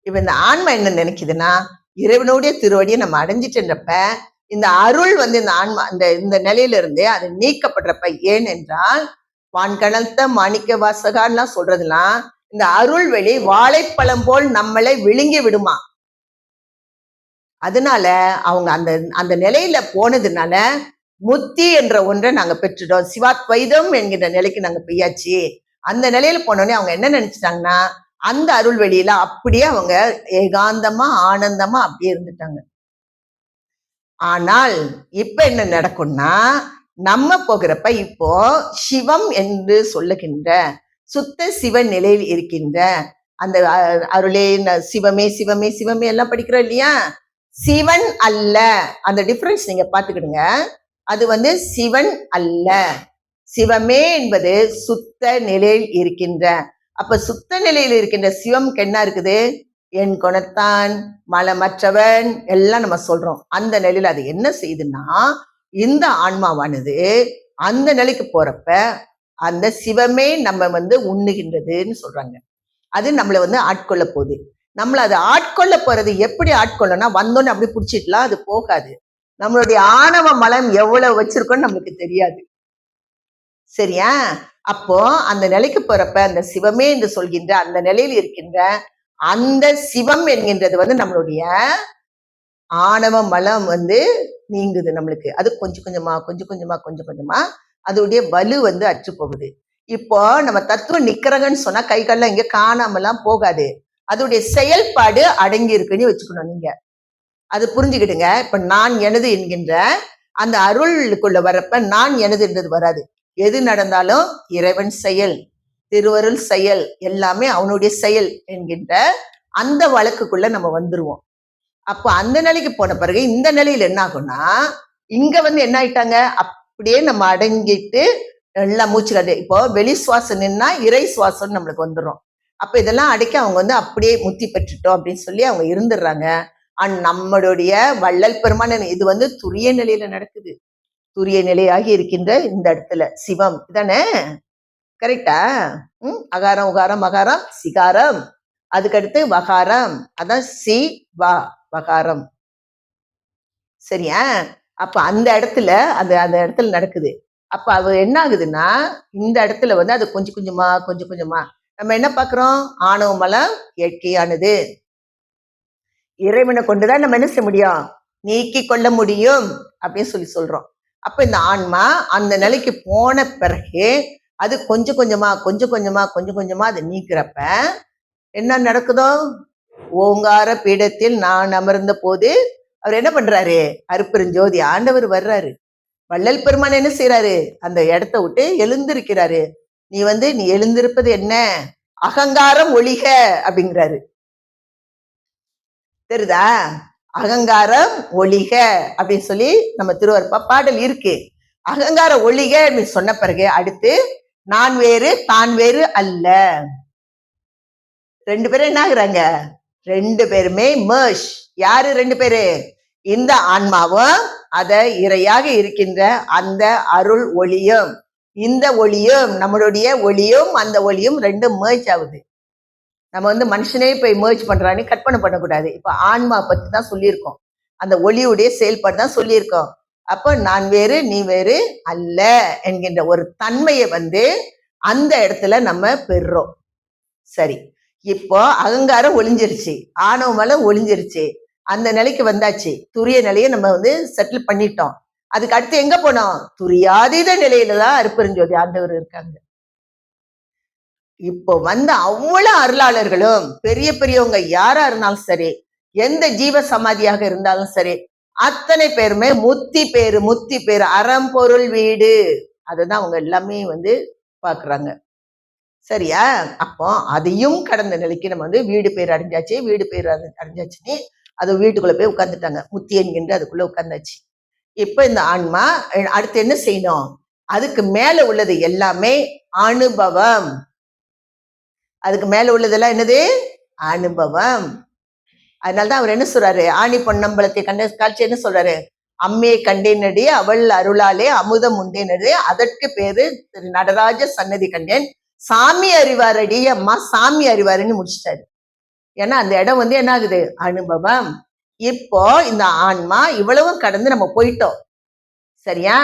இப்ப இந்த ஆன்மா என்ன நினைக்குதுன்னா, இறைவனுடைய திருவடியை நம்ம அடைஞ்சிட்டேன்றப்ப இந்த அருள் வந்து இந்த ஆன்மா இந்த நிலையில இருந்து அது நீக்கப்படுறப்ப, ஏனென்றால் வான்கணத்த மாணிக்க வாசகான்லாம் சொல்றதுலாம் இந்த அருள் வெளி வாழைப்பழம் போல் நம்மளை விழுங்கி விடுமா. அதனால அவங்க அந்த அந்த நிலையில போனதுனால முத்தி என்ற ஒன்றை நாங்க பெற்றுட்டோம். சிவாத்வைதம் என்கிற நிலைக்கு நாங்க பெய்யாச்சு. அந்த நிலையில போனோடனே அவங்க என்ன நினைச்சிட்டாங்கன்னா, அந்த அருள் வெளியில அப்படியே அவங்க ஏகாந்தமா ஆனந்தமா அப்படியே இருந்துட்டாங்க. ஆனால் இப்ப என்ன நடக்கும்னா, நம்ம போகிறப்ப இப்போ சிவம் என்று சொல்லுகின்ற சுத்த சிவ நிலையில் இருக்கின்ற அந்த அருளே சிவமே சிவமே சிவமே எல்லாம் படிக்கிறோம் இல்லையா? சிவன் அல்ல, அந்த டிஃபரன்ஸ் நீங்க பாத்துக்கிடுங்க. அது வந்து சிவன் அல்ல, சிவமே என்பது சுத்த நிலையில் இருக்கின்ற. அப்ப சுத்த நிலையில் இருக்கின்ற சிவம்க்கு என்ன இருக்குது? என் குணத்தான், மலமற்றவன் எல்லாம் நம்ம சொல்றோம். அந்த நிலையில அது என்ன செய்யுதுன்னா, இந்த ஆன்மாவானது அந்த நிலைக்கு போறப்ப அந்த சிவமே நம்ம வந்து உண்ணுகின்றதுன்னு சொல்றாங்க. அது நம்மளை வந்து ஆட்கொள்ள போகுது. நம்மள அது ஆட்கொள்ள போறது எப்படி ஆட்கொள்ளனா, வந்தோன்னு அப்படி பிடிச்சிடலாம், அது போகாது. நம்மளுடைய ஆணவ மலம் எவ்வளவு வச்சிருக்கோன்னு நம்மளுக்கு தெரியாது. சரியா? அப்போ அந்த நிலைக்கு போறப்ப அந்த சிவமே என்று சொல்கின்ற அந்த நிலையில் இருக்கின்ற அந்த சிவம் என்கின்றது வந்து நம்மளுடைய ஆணவ மலம் வந்து நீங்குது நம்மளுக்கு. அது கொஞ்சம் கொஞ்சமா கொஞ்சம் கொஞ்சமா கொஞ்சம் கொஞ்சமா அதோடைய வலு வந்து அற்று போகுது. இப்போ நம்ம தத்துவம் நிக்கிறங்கன்னு சொன்னா கை கால்லாம் இங்க காணாமலாம் போகாது. அதோடைய செயல்பாடு அடங்கி இருக்குன்னு வச்சுக்கணும் நீங்க. அது புரிஞ்சுக்கிடுங்க. இப்ப நான் எனது என்கின்ற அந்த அருளுக்குள்ள வரப்ப நான் எனது என்றது வராது. எது நடந்தாலும் இறைவன் செயல், திருவருள் செயல், எல்லாமே அவனுடைய செயல் என்கின்ற அந்த வழக்குக்குள்ள நம்ம வந்துருவோம். அப்போ அந்த நிலைக்கு போன பிறகு இந்த நிலையில என்ன ஆகும்னா, இங்க வந்து என்ன ஆயிட்டாங்க, அப்படியே நம்ம அடங்கிட்டு எல்லாம் மூச்சு காட்டு. இப்போ வெளி சுவாசம் நின்னா இறை சுவாசம் நம்மளுக்கு வந்துடும். அப்ப இதெல்லாம் அடக்கி அவங்க வந்து அப்படியே முத்தி பெற்றுட்டோம் அப்படின்னு சொல்லி அவங்க இருந்துடுறாங்க. நம்மளுடைய வள்ளல் பெருமான் இது வந்து துரிய நிலையில நடக்குது. துரிய நிலையாகி இருக்கின்ற இந்த இடத்துல சிவம் இதானே? கரெக்டா? அகாரம் உகாரம் மகாரம் சிகாரம், அதுக்கடுத்து வகாரம், அதான் சி வா வகாரம். சரியா? அப்ப அந்த இடத்துல அந்த அந்த இடத்துல நடக்குது. அப்ப அது என்ன ஆகுதுன்னா, இந்த இடத்துல வந்து அது கொஞ்சம் கொஞ்சமா கொஞ்சம் கொஞ்சமா நம்ம என்ன பாக்குறோம்? ஆணவ மலம் இயற்கையானது, இறைவனை கொண்டுதான் நம்ம என்ன செய்ய முடியும்? நீக்கி கொள்ள முடியும் அப்படின்னு சொல்லி சொல்றோம். அப்ப இந்த ஆன்மா அந்த நிலைக்கு போன பிறகு அது கொஞ்சம் கொஞ்சமா கொஞ்சம் கொஞ்சமா கொஞ்சம் கொஞ்சமா அதை நீக்கிறப்ப என்ன நடக்குதோ? ஓங்கார பீடத்தில் நான் அமர்ந்த போது அவர் என்ன பண்றாரு? அருப்பெருஞ்சோதி ஆண்டவர் வர்றாரு. வள்ளல் பெருமான் என்ன செய்யறாரு? அந்த இடத்த விட்டு எழுந்திருக்கிறாரு. நீ எழுந்திருப்பது என்ன? அகங்காரம் ஒழிக அப்படிங்கிறாரு. தெரியுதா? அகங்காரம் ஒழிக அப்படின்னு சொல்லி நம்ம திருவருப்பா பாடல் இருக்கு. அகங்கார ஒழிக அப்படின்னு சொன்ன பிறகு அடுத்து நான் வேறு தான் வேறு அல்ல. ரெண்டு பேரும் என்ன ஆகுறாங்க? ரெண்டு பேருமே மர்ஜ். யாரு ரெண்டு பேரு? இந்த ஆன்மாவும் அத இறையாக இருக்கின்ற அந்த அருள் ஒளியும், இந்த ஒளியும் நம்மளுடைய ஒளியும் அந்த ஒளியும் ரெண்டும் மர்ஜ் ஆகுது. நம்ம வந்து மனுஷனே போய் மர்ஜ் பண்றான்னு கற்பனை பண்ணக்கூடாது. இப்ப ஆன்மா பத்தி தான் சொல்லியிருக்கோம், அந்த ஒளியுடைய செயல்பாடு தான் சொல்லியிருக்கோம். அப்ப நான் வேறு நீ வேறு அல்ல என்கின்ற ஒரு தன்மையை வந்து அந்த இடத்துல நம்ம பெறுறோம். சரி, இப்போ அகங்காரம் ஒளிஞ்சிருச்சு, ஆணவ மலம் ஒளிஞ்சிருச்சு, அந்த நிலைக்கு வந்தாச்சு. துரிய நிலையை நம்ம வந்து செட்டில் பண்ணிட்டோம். அதுக்கு அடுத்து எங்க போனோம்? துரியாதீத நிலையில தான் அருப்பெருஞ்சோதி ஆண்டவர் இருக்காங்க. இப்போ வந்த அவ்வளவு அருளாளர்களும் பெரிய பெரியவங்க யாரா இருந்தாலும் சரி, எந்த ஜீவ சமாதியாக இருந்தாலும் சரி, அத்தனை பேருமே முத்தி பேரு அறம்பொருள் வீடு, அதுதான் அவங்க எல்லாமே பாக்குறாங்க. சரியா? அப்போ அதையும் கடந்த நிலைக்கு நம்ம வீடு பேர் அடைஞ்சாச்சு, வீடு பேர் அடைஞ்சாச்சுன்னு அது வீட்டுக்குள்ள போய் உட்கார்ந்துட்டாங்க. முத்தி என்கின்ற அதுக்குள்ள உட்கார்ந்தாச்சு. இப்ப இந்த ஆன்மா அடுத்து என்ன செய்யணும்? அதுக்கு மேல உள்ளது எல்லாமே அனுபவம். அதுக்கு மேல உள்ளதெல்லாம் என்னது? அனுபவம். அதனாலதான் அவர் என்ன சொல்றாரு? ஆணி பொன்னம்பலத்தை கண்ட காட்சி என்ன சொல்றாரு? அம்மையை கண்டேனடி அவள் அருளாலே அமுதம் உண்டேனது, அதற்கு பேரு திரு நடராஜ சன்னதி கண்டேன், சாமி அறிவாரடி அம்மா, சாமி அறிவாருன்னு முடிச்சிட்டாரு. ஏன்னா அந்த இடம் என்ன ஆகுது? அனுபவம். இப்போ இந்த ஆன்மா இவ்வளவும் கடந்து நம்ம போயிட்டோம். சரியா?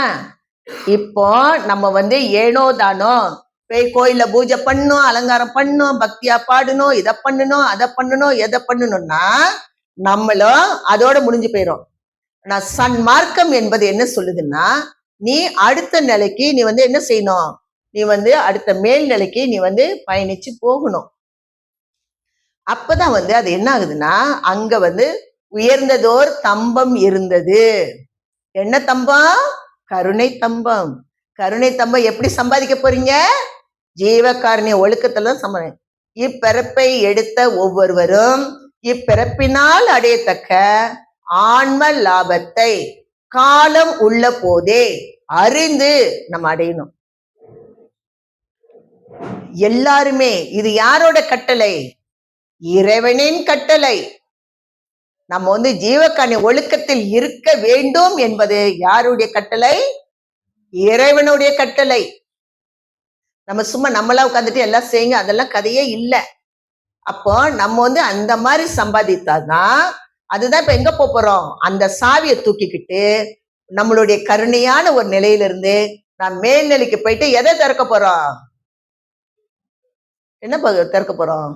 இப்போ நம்ம ஏனோ தானோ போய் கோயில பூஜை பண்ணும், அலங்காரம் பண்ணும், பக்தியா பாடணும், இதை பண்ணணும், அதை பண்ணணும், எதை பண்ணணும்னா நம்மளும் அதோட முடிஞ்சு போயிடும். நான் சன்மார்க்கம் என்பது என்ன சொல்லுதுன்னா, நீ அடுத்த நிலைக்கு நீ என்ன செய்யணும்? நீ அடுத்த மேல்நிலைக்கு நீ பயணிச்சு போகணும். அப்பதான் அது என்ன ஆகுதுன்னா, அங்க உயர்ந்ததோர் தம்பம் இருந்தது. என்ன தம்பம்? கருணை தம்பம். கருணை தம்பம் எப்படி சம்பாதிக்க போறீங்க? ஜீவகாருண்ய ஒழுக்கத்துல சம்பாதி. இப்பிறப்பை எடுத்த ஒவ்வொருவரும் இப்பிறப்பினால் அடையத்தக்க ஆன்ம லாபத்தை காலம் உள்ள போதே அறிந்து நம்ம அடையணும். எல்லாருமே இது யாரோட கட்டளை? இறைவனின் கட்டளை. நம்ம ஜீவகாருண்ய ஒழுக்கத்தில் இருக்க வேண்டும் என்பது யாருடைய கட்டளை? இறைவனுடைய கட்டளை. நம்ம சும்மா நம்மளா உட்காந்துட்டு எல்லாம் செய்யுங்க, அதெல்லாம் கதையே இல்லை. அப்போ நம்ம அந்த மாதிரி சம்பாதித்தாதான், அதுதான் இப்ப எங்க போறோம்? அந்த சாவியை தூக்கிக்கிட்டு நம்மளுடைய கருணையான ஒரு நிலையிலிருந்து நான் மேல்நிலைக்கு போயிட்டு எதை திறக்க போறோம்? என்ன திறக்க போறோம்?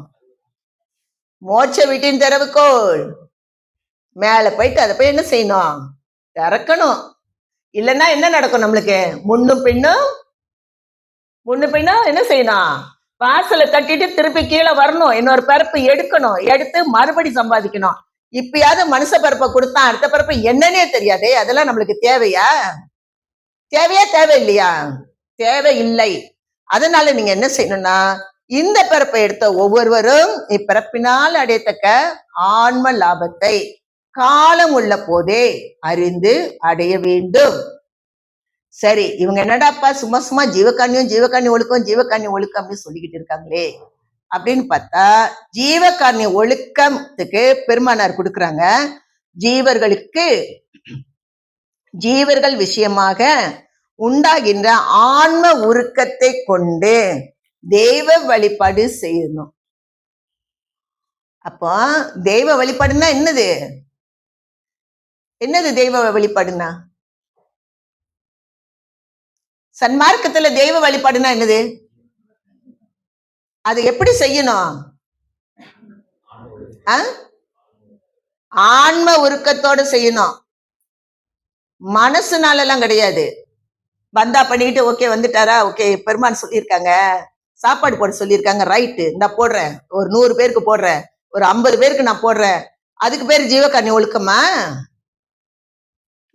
மோட்ச வீட்டின் திறவுகோள். மேல போயிட்டு அதை போய் என்ன செய்யணும்? திறக்கணும். இல்லைன்னா என்ன நடக்கும்? நம்மளுக்கு முன்னும் பின்னும் என்ன செய்யணும்? வாசலை தட்டிட்டு திருப்பி கீழே வரணும், இன்னொரு பிறப்பு எடுக்கணும், எடுத்து மறுபடி சம்பாதிக்கணும். இப்பயாவது மனுஷ பிறப்பை கொடுத்தா அடுத்த பிறப்பு என்னன்னே தெரியாதே. அதெல்லாம் நம்மளுக்கு தேவையா? தேவை இல்லையா? தேவை இல்லை. அதனால நீங்க என்ன செய்யணும்னா, இந்த பிறப்பை எடுத்த ஒவ்வொருவரும் இப்பிறப்பினால் அடையத்தக்க ஆன்ம லாபத்தை காலம் உள்ள போதே அறிந்து அடைய வேண்டும். சரி, இவங்க என்னடாப்பா சும்மா ஜீவகாருண்யம் ஒழுக்கம் அப்படின்னு சொல்லிக்கிட்டு இருக்காங்களே அப்படின்னு பார்த்தா, ஜீவகாருண்ய ஒழுக்கத்துக்கு பெருமானார் கொடுக்குறாங்க. ஜீவர்கள் விஷயமாக உண்டாகின்ற ஆன்ம உருக்கத்தை கொண்டு தெய்வ வழிபாடு செய்யணும். அப்போ தெய்வ வழிபாடுன்னா என்னது? தெய்வ வழிபாடுன்னா? சன்மார்க்கத்துல தெய்வ வழிபாடுனா என்னது? அது எப்படி செய்யணும்? ஆன்ம உருக்கத்தோட செய்யணும். மனசுனால எல்லாம் கிடையாது. பந்தா பண்ணிக்கிட்டு ஓகே வந்துட்டாரா, ஓகே பெருமான் சொல்லியிருக்காங்க, சாப்பாடு போட சொல்லியிருக்காங்க, ரைட்டு இந்த போடுறேன், ஒரு 100 பேருக்கு போடுறேன், ஒரு 50 பேருக்கு நான் போடுறேன், அதுக்கு பேர் ஜீவகாருண்ய ஒழுக்கமா?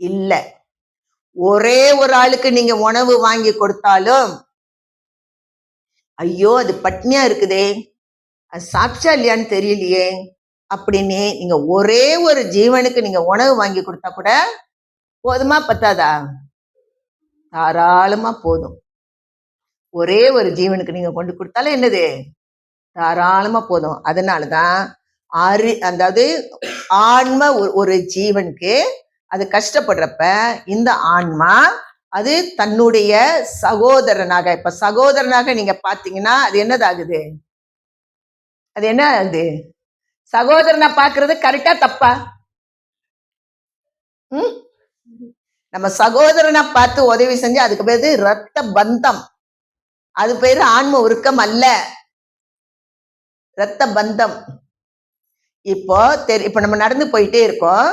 இல்ல. ஒரே ஒரு ஆளுக்கு நீங்க உணவு வாங்கி கொடுத்தாலும், ஐயோ அது பட்னியா இருக்குதே, அது சாப்பிச்சா இல்லையான்னு தெரியலையே அப்படின்னு நீங்க ஒரே ஒரு ஜீவனுக்கு நீங்க உணவு வாங்கி கொடுத்தா கூட போதுமா? பத்தாதா? தாராளமா போதும். ஒரே ஒரு ஜீவனுக்கு நீங்க கொண்டு கொடுத்தாலும் என்னது? தாராளமா போதும். அதனாலதான் அதாவது ஆன்ம ஒரு ஜீவனுக்கு அது கஷ்டப்படுறப்ப இந்த ஆன்மா அது தன்னுடைய சகோதரனாக, இப்ப சகோதரனாக நீங்க பாத்தீங்கன்னா அது என்னதாகுது? அது என்ன ஆகுது? சகோதரனை பாக்குறது கரெக்டா தப்பா? நம்ம சகோதரனை பார்த்து உதவி செஞ்சு அதுக்கு பேரு ரத்த பந்தம். அது பேரு ஆன்ம உருக்கம் அல்ல, ரத்த பந்தம். இப்போ நம்ம நடந்து போயிட்டே இருக்கோம்,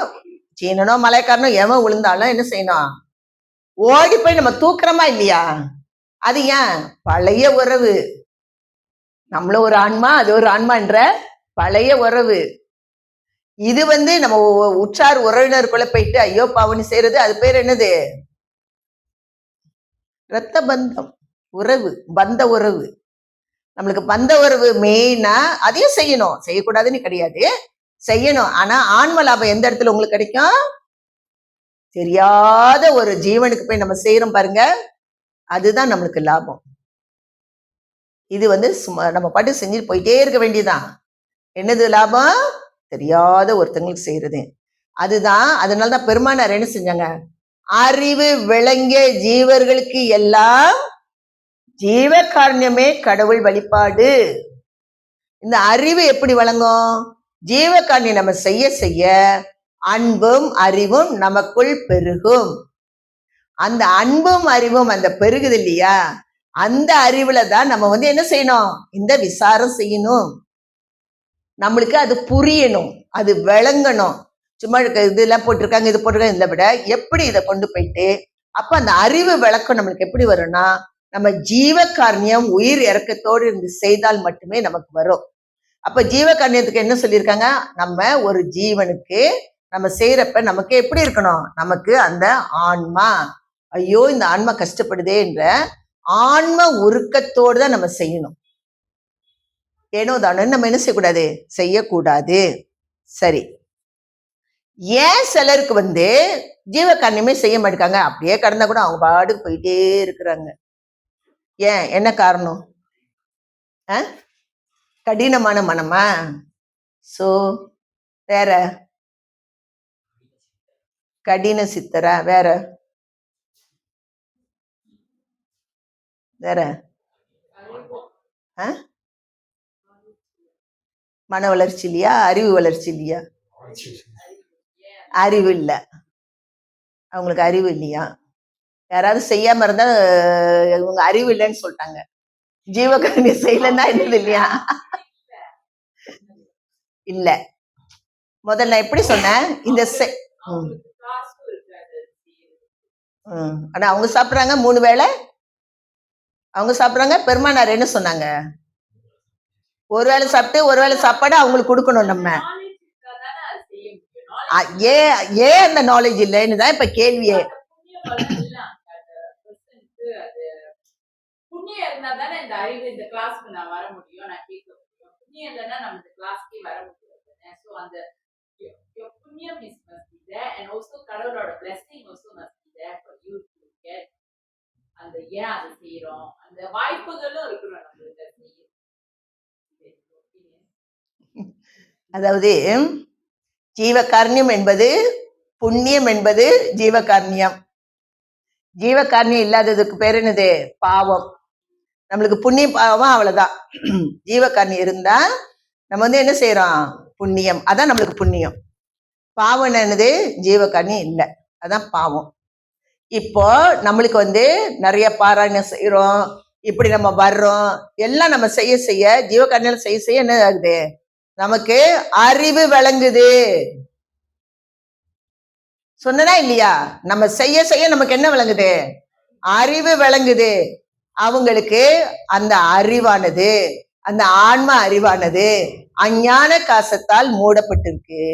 சீனனோ மலைக்காரனோ எவன் விழுந்தாலும் என்ன செய்யணும்? ஓடி போய் நம்ம தூக்குறோமா இல்லையா? அது ஏன்? பழைய உறவு. நம்மளும் ஒரு ஆன்மா, அது ஒரு ஆன்மான்ற பழைய உறவு. இது நம்ம உற்றார் உறவினருக்குள்ள போயிட்டு ஐயோ பாவனி செய்யறது, அது பேர் என்னது? ரத்த பந்தம், உறவு, பந்த உறவு. நம்மளுக்கு பந்த உறவு மெயினா, அதையும் செய்யணும், செய்யக்கூடாதுன்னு கிடையாது, செய்யணும். ஆனா ஆன்ம லாபம் எந்த இடத்துல உங்களுக்கு கிடைக்கும்? தெரியாத ஒரு ஜீவனுக்கு போய் நம்ம செய்யறோம் பாருங்க, அதுதான் நம்மளுக்கு லாபம். இது சும்மா நம்ம பாட்டு செஞ்சுட்டு போயிட்டே இருக்க வேண்டியதுதான். என்னது லாபம்? தெரியாத ஒருத்தங்களுக்கு செய்யறது. அதுதான். அதனாலதான் பெருமானார் என்ன செஞ்சாங்க? அறிவு விளங்கிய ஜீவர்களுக்கு எல்லாம் ஜீவ காரண்யமே கடவுள் வழிபாடு. இந்த அறிவு எப்படி வழங்கும்? ஜீவ காரண்யம் நம்ம செய்ய செய்ய அன்பும் அறிவும் நமக்குள் பெருகும். அந்த அன்பும் அறிவும் அந்த பெருகுது இல்லையா, அந்த அறிவுல தான் நம்ம என்ன செய்யணும்? இந்த விசாரம் செய்யணும். நம்மளுக்கு அது புரியணும், அது விளங்கணும். சும்மா இதெல்லாம் போட்டிருக்காங்க, இது போட்டிருக்காங்க, இதை விட எப்படி இதை கொண்டு போயிட்டு அப்ப அந்த அறிவு விளக்கம் நம்மளுக்கு எப்படி வரும்னா, நம்ம ஜீவ காரண்யம் உயிர் இறக்கத்தோடு இருந்து செய்தால் மட்டுமே நமக்கு வரும். அப்ப ஜீவ காரண்யத்துக்கு என்ன சொல்லியிருக்காங்க? நம்ம ஒரு ஜீவனுக்கு நம்ம செய்யறப்ப நமக்கு எப்படி இருக்கணும்? நமக்கு அந்த ஆன்மா, ஐயோ இந்த ஆன்மா கஷ்டப்படுதே என்ற ஆன்ம உருக்கத்தோடு தான் நம்ம செய்யணும். ஏனோ தானோ நம்ம என்ன செய்யக்கூடாது? செய்யக்கூடாது. சரி, ஏன் சிலருக்கு ஜீவ காரண்யமே செய்ய மாட்டாங்க, அப்படியே கடந்தா கூட அவங்க பாட்டுக்கு போயிட்டே இருக்கிறாங்க? ஏன், என்ன காரணம்? கடினமான மனமா? சோ வேற கடின சித்தரா? வேற வேற மன வளர்ச்சி இல்லையா? அறிவு வளர்ச்சி இல்லையா? அறிவு இல்லை, அவங்களுக்கு அறிவு இல்லையா? யாராவது செய்யாம இருந்தா இவங்க அறிவு இல்லைன்னு சொல்லிட்டாங்க. ஜீவகாரண்யம் செய்யலன்னா என்னது இல்லையா? இல்ல. முதல்ல எப்படி சொன்னேன்? இந்த ஆனா அவங்க சாப்பிடுறாங்க 3 வேளை, அவங்க சாப்பிடுறாங்க. பெருமானார் என்ன சொன்னாங்க? ஒரு வேளை சாப்பிட்டு ஒரு வேளை சாப்பாடு அவங்களுக்கு கொடுக்கணும். நம்ம ஏன் அந்த நாலேஜ் இல்லைன்னு தான் இப்ப கேள்வியே. அதாவது ஜீவகாரண்யம் என்பது புண்ணியம் என்பது ஜீவகாரண்யம். ஜீவகாரண்யம் இல்லாததுக்கு பேர் என்னது? பாவம். நம்மளுக்கு புண்ணியம் பாவம் அவ்வளவுதான். ஜீவகாரண்யம் இருந்தா நம்ம என்ன செய்யறோம்? புண்ணியம். அதான் நம்மளுக்கு புண்ணியம். பாவம் என்னது? ஜீவகாரண்யம் இல்லை, அதான் பாவம். இப்போ நம்மளுக்கு நிறைய பாராயணம் செய்யறோம், இப்படி நம்ம வர்றோம், எல்லாம் நம்ம செய்ய செய்ய ஜீவகாரண்யம் செய்ய செய்ய என்ன ஆகுது? நமக்கு அறிவு விளங்குது. சொன்னா இல்லையா? நம்ம செய்ய செய்ய நமக்கு என்ன விளங்குது? அறிவு விளங்குது. அவங்களுக்கு அந்த அறிவானது, அந்த ஆன்ம அறிவானது அஞ்ஞான காசத்தால் மூடப்பட்டிருக்கு.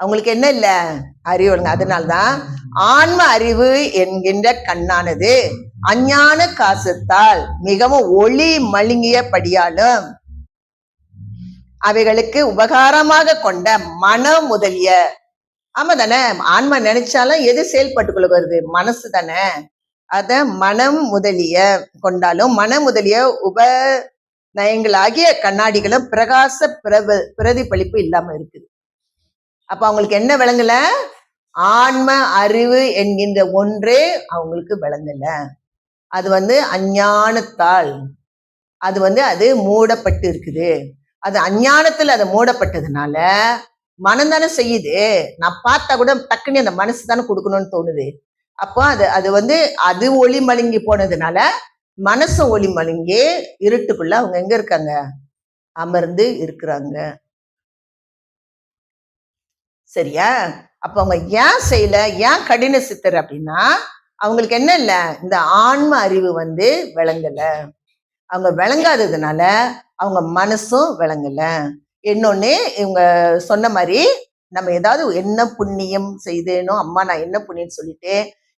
அவங்களுக்கு என்ன இல்ல? அறிவு. அதனால்தான் ஆன்ம அறிவு என்கின்ற கண்ணானது அஞ்ஞான காசத்தால் மிகவும் ஒளி மழுங்கியபடியாலும் அவைகளுக்கு உபகாரமாக கொண்ட மனம் முதலிய, ஆமா தானே, ஆன்மா நினைச்சாலும் எது செயல்பட்டுக்குள்ள வருது? மனசு தானே. அத மனம் முதலிய கொண்டாலும் மன முதலிய உபநயங்களாகிய கண்ணாடிகளும் பிரகாச பிரதிபலிப்பு இல்லாம இருக்குது. அப்ப அவங்களுக்கு என்ன விளங்கல? ஆன்ம அறிவு என்கின்ற ஒன்றே அவங்களுக்கு விளங்கல. அது அஞ்ஞானத்தால் அது மூடப்பட்டு இருக்குது. அது அஞ்ஞானத்துல அது மூடப்பட்டதுனால மனம் தானே செய்யுது. நான் பார்த்தா கூட டக்குன்னு அந்த மனசு தானே கொடுக்கணும்னு தோணுது. அப்போ அது ஒளி மழுங்கி போனதுனால மனசு ஒளி மழுங்கி இருட்டுக்குள்ள அவங்க எங்க இருக்காங்க? அமர்ந்து இருக்கிறாங்க. சரியா? அப்ப அவங்க ஏன் செய்யல, ஏன் கடின சித்தர் அப்படின்னா அவங்களுக்கு என்ன இல்ல? இந்த ஆன்ம அறிவு விளங்கல. அவங்க விளங்காததுனால அவங்க மனசும் விளங்கல. இன்னொன்னு, இவங்க சொன்ன மாதிரி நம்ம ஏதாவது என்ன புண்ணியம் செய்தேனோ, அம்மா நான் என்ன புண்ணியம் சொல்லிட்டு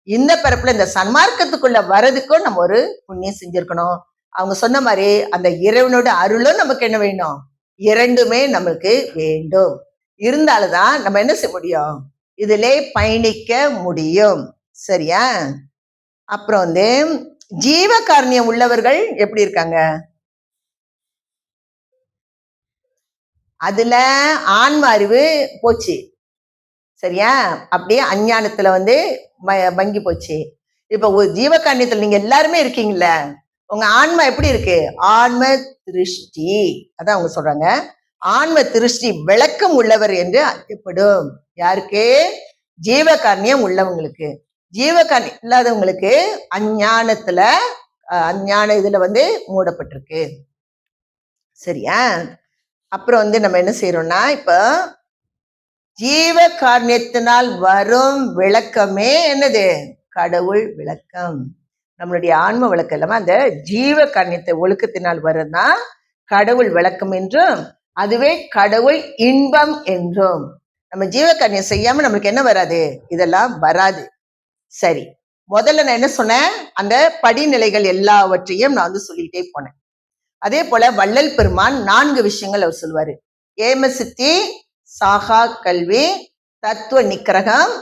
இந்த பிறப்புல இந்த சன்மார்க்கத்துக்குள்ள வர்றதுக்கும் நம்ம ஒரு புண்ணியம் செஞ்சிருக்கணும். அவங்க சொன்ன மாதிரி அந்த இறைவனோட அருளும் நமக்கு என்ன வேணும், இரண்டுமே நமக்கு வேண்டும். இருந்தால்தான் நம்ம என்ன செய்ய முடியும், இதிலே பயணிக்க முடியும். சரியா? அப்புறம் ஜீவ காரணியம் உள்ளவர்கள் எப்படி இருக்காங்க, அதுல ஆன்ம அறிவு போச்சு. சரியா? அப்படியே அஞ்ஞானத்துல மங்கி போச்சு. இப்ப ஒரு ஜீவகாரணியத்துல நீங்க எல்லாருமே இருக்கீங்கல்ல, உங்க ஆன்மா எப்படி இருக்கு, ஆன்ம திருஷ்டி. அதான் அவங்க சொல்றாங்க, ஆன்ம திருஷ்டி விளக்கம் உள்ளவர் என்று அழைக்கப்படும். யாருக்கு, ஜீவகாரணியம் உள்ளவங்களுக்கு. ஜீவகாரணியம் இல்லாதவங்களுக்கு அஞ்ஞானத்துல அஞ்ஞான இதுல மூடப்பட்டிருக்கு. சரியா? அப்புறம் நம்ம என்ன செய்யறோம்னா, இப்ப ஜீவ காரணியத்தினால் வரும் விளக்கமே என்னது, கடவுள் விளக்கம். நம்மளுடைய ஆன்ம விளக்கம் இல்லாம அந்த ஜீவ காரணியத்தை ஒழுக்கத்தினால் வருதுதான் கடவுள் விளக்கம் என்றும், அதுவே கடவுள் இன்பம் என்றும். நம்ம ஜீவ காரணியம் செய்யாம நம்மளுக்கு என்ன வராது, இதெல்லாம் வராது. சரி, முதல்ல நான் என்ன சொன்னேன், அந்த படிநிலைகள் எல்லாவற்றையும் நான் சொல்லிக்கிட்டே போனேன். அதே போல வள்ளல் பெருமான் 4 விஷயங்கள் அவர் சொல்வாரு. ஏம சித்தி, சாகா கல்வி, தத்துவ நிக்கிரகம்,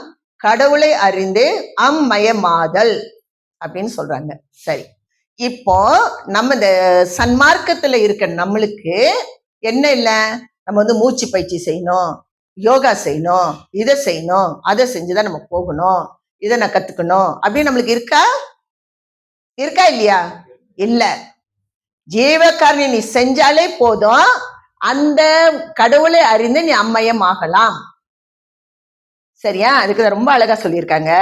கடவுளை அறிந்து அம்மயமாதல் அப்படின்னு சொல்றாங்க. சரி, இப்போ நம்ம இந்த சன்மார்க்கத்துல இருக்க நம்மளுக்கு என்ன இல்ல, நம்ம மூச்சு பயிற்சி செய்யணும், யோகா செய்யணும், இதை செய்யணும், அதை செஞ்சுதான் நம்ம போகணும், இதை நான் கத்துக்கணும் அப்படின்னு நம்மளுக்கு இருக்கா, இருக்கா இல்லையா? இல்ல. ஜீவகாரணி நீ செஞ்சாலே போதும், அந்த கடவுளை அறிந்து நீ அம்மயம் ஆகலாம். சரியா? அதுக்கு ரொம்ப அழகா சொல்லியிருக்காங்க,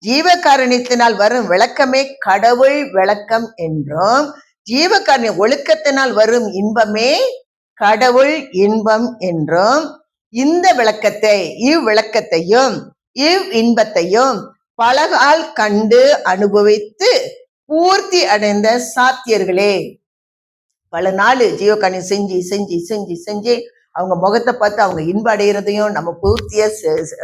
ஜீவகாரணியத்தினால் வரும் விளக்கமே கடவுள் விளக்கம் என்றும், ஜீவகாரணிய ஒழுக்கத்தினால் வரும் இன்பமே கடவுள் இன்பம் என்றும், இந்த விளக்கத்தை இவ்விளக்கத்தையும் இவ் இன்பத்தையும் பலகால் கண்டு அனுபவித்து பூர்த்தி அடைந்த சாத்தியர்களே. பல நாள் ஜீவகாரணியம் செஞ்சு செஞ்சு செஞ்சு செஞ்சு அவங்க முகத்தை பார்த்து அவங்க இன்ப அடைகிறதையும் நம்ம பூர்த்திய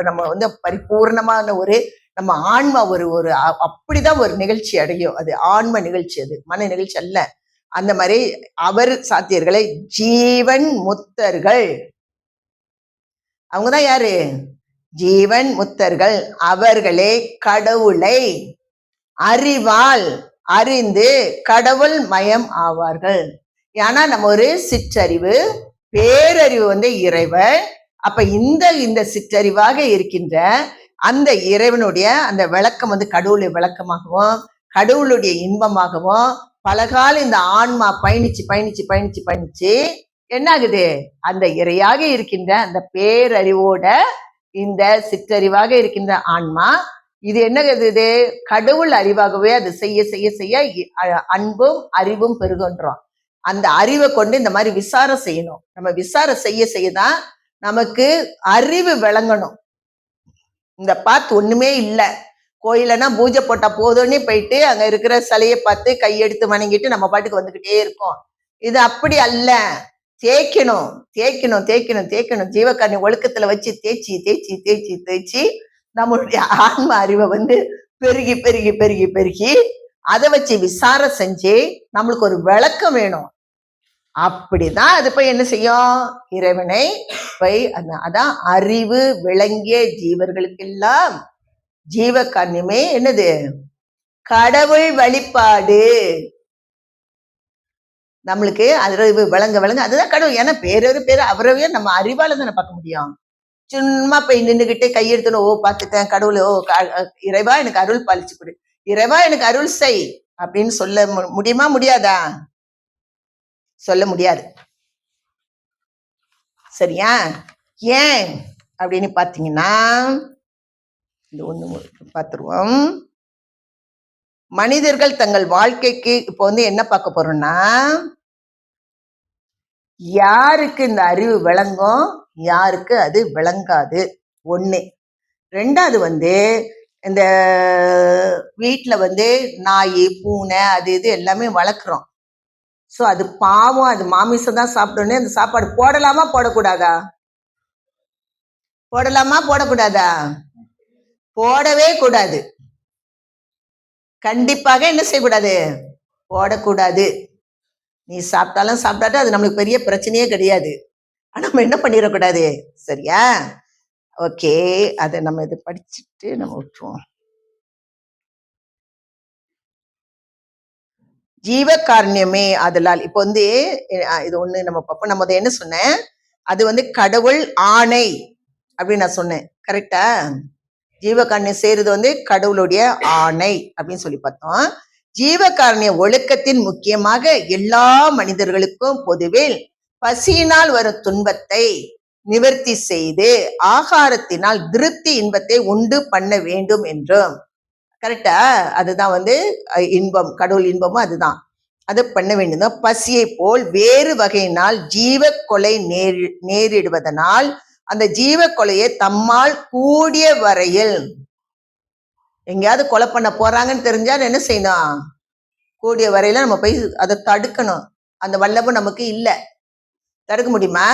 நம்ம பரிபூர்ணமான ஒரு நம்ம ஆன்மா ஒரு ஒரு அப்படிதான் ஒரு நிகழ்ச்சி அடையும். அது ஆன்ம நிகழ்ச்சி, அது மன நிகழ்ச்சி அல்ல. அந்த மாதிரி அவர் சாத்தியர்களை ஜீவன் முத்தர்கள், அவங்கதான் யாரு, ஜீவன் முத்தர்கள். அவர்களே கடவுளை அறிவால் அறிந்து கடவுள் மயம் ஆவார்கள். ஏன்னா நம்ம ஒரு சிற்றறிவு, பேரறிவு இறைவன். அப்ப இந்த சிற்றறிவாக இருக்கின்ற அந்த இறைவனுடைய அந்த விளக்கம் கடவுளுடைய விளக்கமாகவும் கடவுளுடைய இன்பமாகவும் பலகால இந்த ஆன்மா பயணிச்சு பயணிச்சு பயணிச்சு பயணிச்சு என்ன ஆகுது, அந்த இறையாக இருக்கின்ற அந்த பேரறிவோட இந்த சிற்றறிவாக இருக்கின்ற ஆன்மா இது என்ன, இது கடவுள் அறிவாகவே அது செய்ய செய்ய செய்ய அன்பும் அறிவும் பெருகுன்றோம். அந்த அறிவை கொண்டு இந்த மாதிரி விசாரம் செய்யணும். நம்ம விசாரம் செய்ய செய்யதான் நமக்கு அறிவு விளங்கணும். இந்த பார்த்து ஒண்ணுமே இல்லை, கோயிலன்னா பூஜை போட்டா போதும்னே போயிட்டு அங்க இருக்கிற சிலையை பார்த்து கையெடுத்து வணங்கிட்டு நம்ம பாட்டுக்கு வந்துகிட்டே இருக்கோம். இது அப்படி அல்ல. தேய்க்கணும் தேய்க்கணும் தேய்க்கணும் தேய்க்கணும். ஜீவகாரணி ஒழுக்கத்துல வச்சு தேய்ச்சி தேய்ச்சி தேய்ச்சி தேய்ச்சி நம்மளுடைய ஆன்ம அறிவை பெருகி பெருகி பெருகி பெருகி அதை வச்சு விசாரம் செஞ்சு நம்மளுக்கு ஒரு விளக்கம் வேணும். அப்படிதான் அது போய் என்ன செய்யும், இறைவனை போய் அதான் அறிவு விளங்கிய ஜீவர்களுக்கெல்லாம் ஜீவகாரணியமே என்னது, கடவுள் வழிபாடு. நம்மளுக்கு அறிவு விளங்க விளங்க அதுதான் கடவுள். ஏன்னா பேரொரு பேர் அவரவே நம்ம அறிவால தானே பார்க்க முடியும். சும்மா போய் நின்றுகிட்டு கையெடுத்துன்னு, ஓ பார்த்துட்டேன் கடவுள், ஓ இறைவா எனக்கு அருள் பாலிச்சு கொடு, இறைவா எனக்கு அருள் செய் அப்படின்னு சொல்ல முடியுமா, முடியாதா? சொல்ல முடியாது. சரியா? ஏன் அப்படின்னு பாத்தீங்கன்னா, இந்த ஒண்ணு பார்த்துருவோம். மனிதர்கள் தங்கள் வாழ்க்கைக்கு இப்போ என்ன பார்க்க போறோம்னா, யாருக்கு இந்த அறிவு விளங்கும், யாருக்கு அது விளங்காது, ஒண்ணு. ரெண்டாவது இந்த வீட்டுல நாய் பூனை அது இது எல்லாமே வளர்க்குறோம். சோ அது பாவம், அது மாமிசம் தான் சாப்பிடணும். அந்த சாப்பாடு போடலாமா போடக்கூடாதா? போடலாமா போடக்கூடாதா? போடவே கூடாது. கண்டிப்பாக என்ன செய்யக்கூடாது? போடக்கூடாது. நீ சாப்பிட்டாலும் சாப்பிட்டாட்டும் அது நம்மளுக்கு பெரிய பிரச்சனையே கிடையாது. ஆனா நம்ம என்ன பண்ணிடக்கூடாது, சரியா? ஓகே, அதை நம்ம இது படிச்சுட்டு நம்ம விட்டுருவோம். ஜீவகாருண்யமே ஆதலால். இப்போ வந்து இது ஒண்ணு நம்ம பார்ப்போம். நம்ம அதை என்ன சொன்னேன், அது வந்து கடவுள் ஆணை அப்படின்னு நான் சொன்னேன், கரெக்டா? ஜீவகாருண்யம் செய்யறது வந்து கடவுளுடைய ஆணை அப்படின்னு சொல்லி பார்த்தோம். ஜீவகாருண்ய ஒழுக்கத்தின் முக்கியமாக எல்லா மனிதர்களுக்கும் பொதுவில் பசியினால் வரும் துன்பத்தை நிவர்த்தி செய்து ஆகாரத்தினால் திருப்தி இன்பத்தை உண்டு பண்ண வேண்டும் என்றும், கரெக்டா? அதுதான் வந்து இன்பம், கடவுள் இன்பமும் அதுதான். அது பண்ண வேண்டும். பசியை போல் வேறு வகையினால் ஜீவ கொலை நேரிடுவதனால் அந்த ஜீவ கொலையை தம்மால் கூடிய வரையில், எங்கேயாவது கொலை பண்ண போறாங்கன்னு தெரிஞ்சா என்ன செய்யணும், கூடிய வரையில நம்ம போய் அதை தடுக்கணும். அந்த வல்லபம் நமக்கு இல்லை. தடுக்க முடியுமா?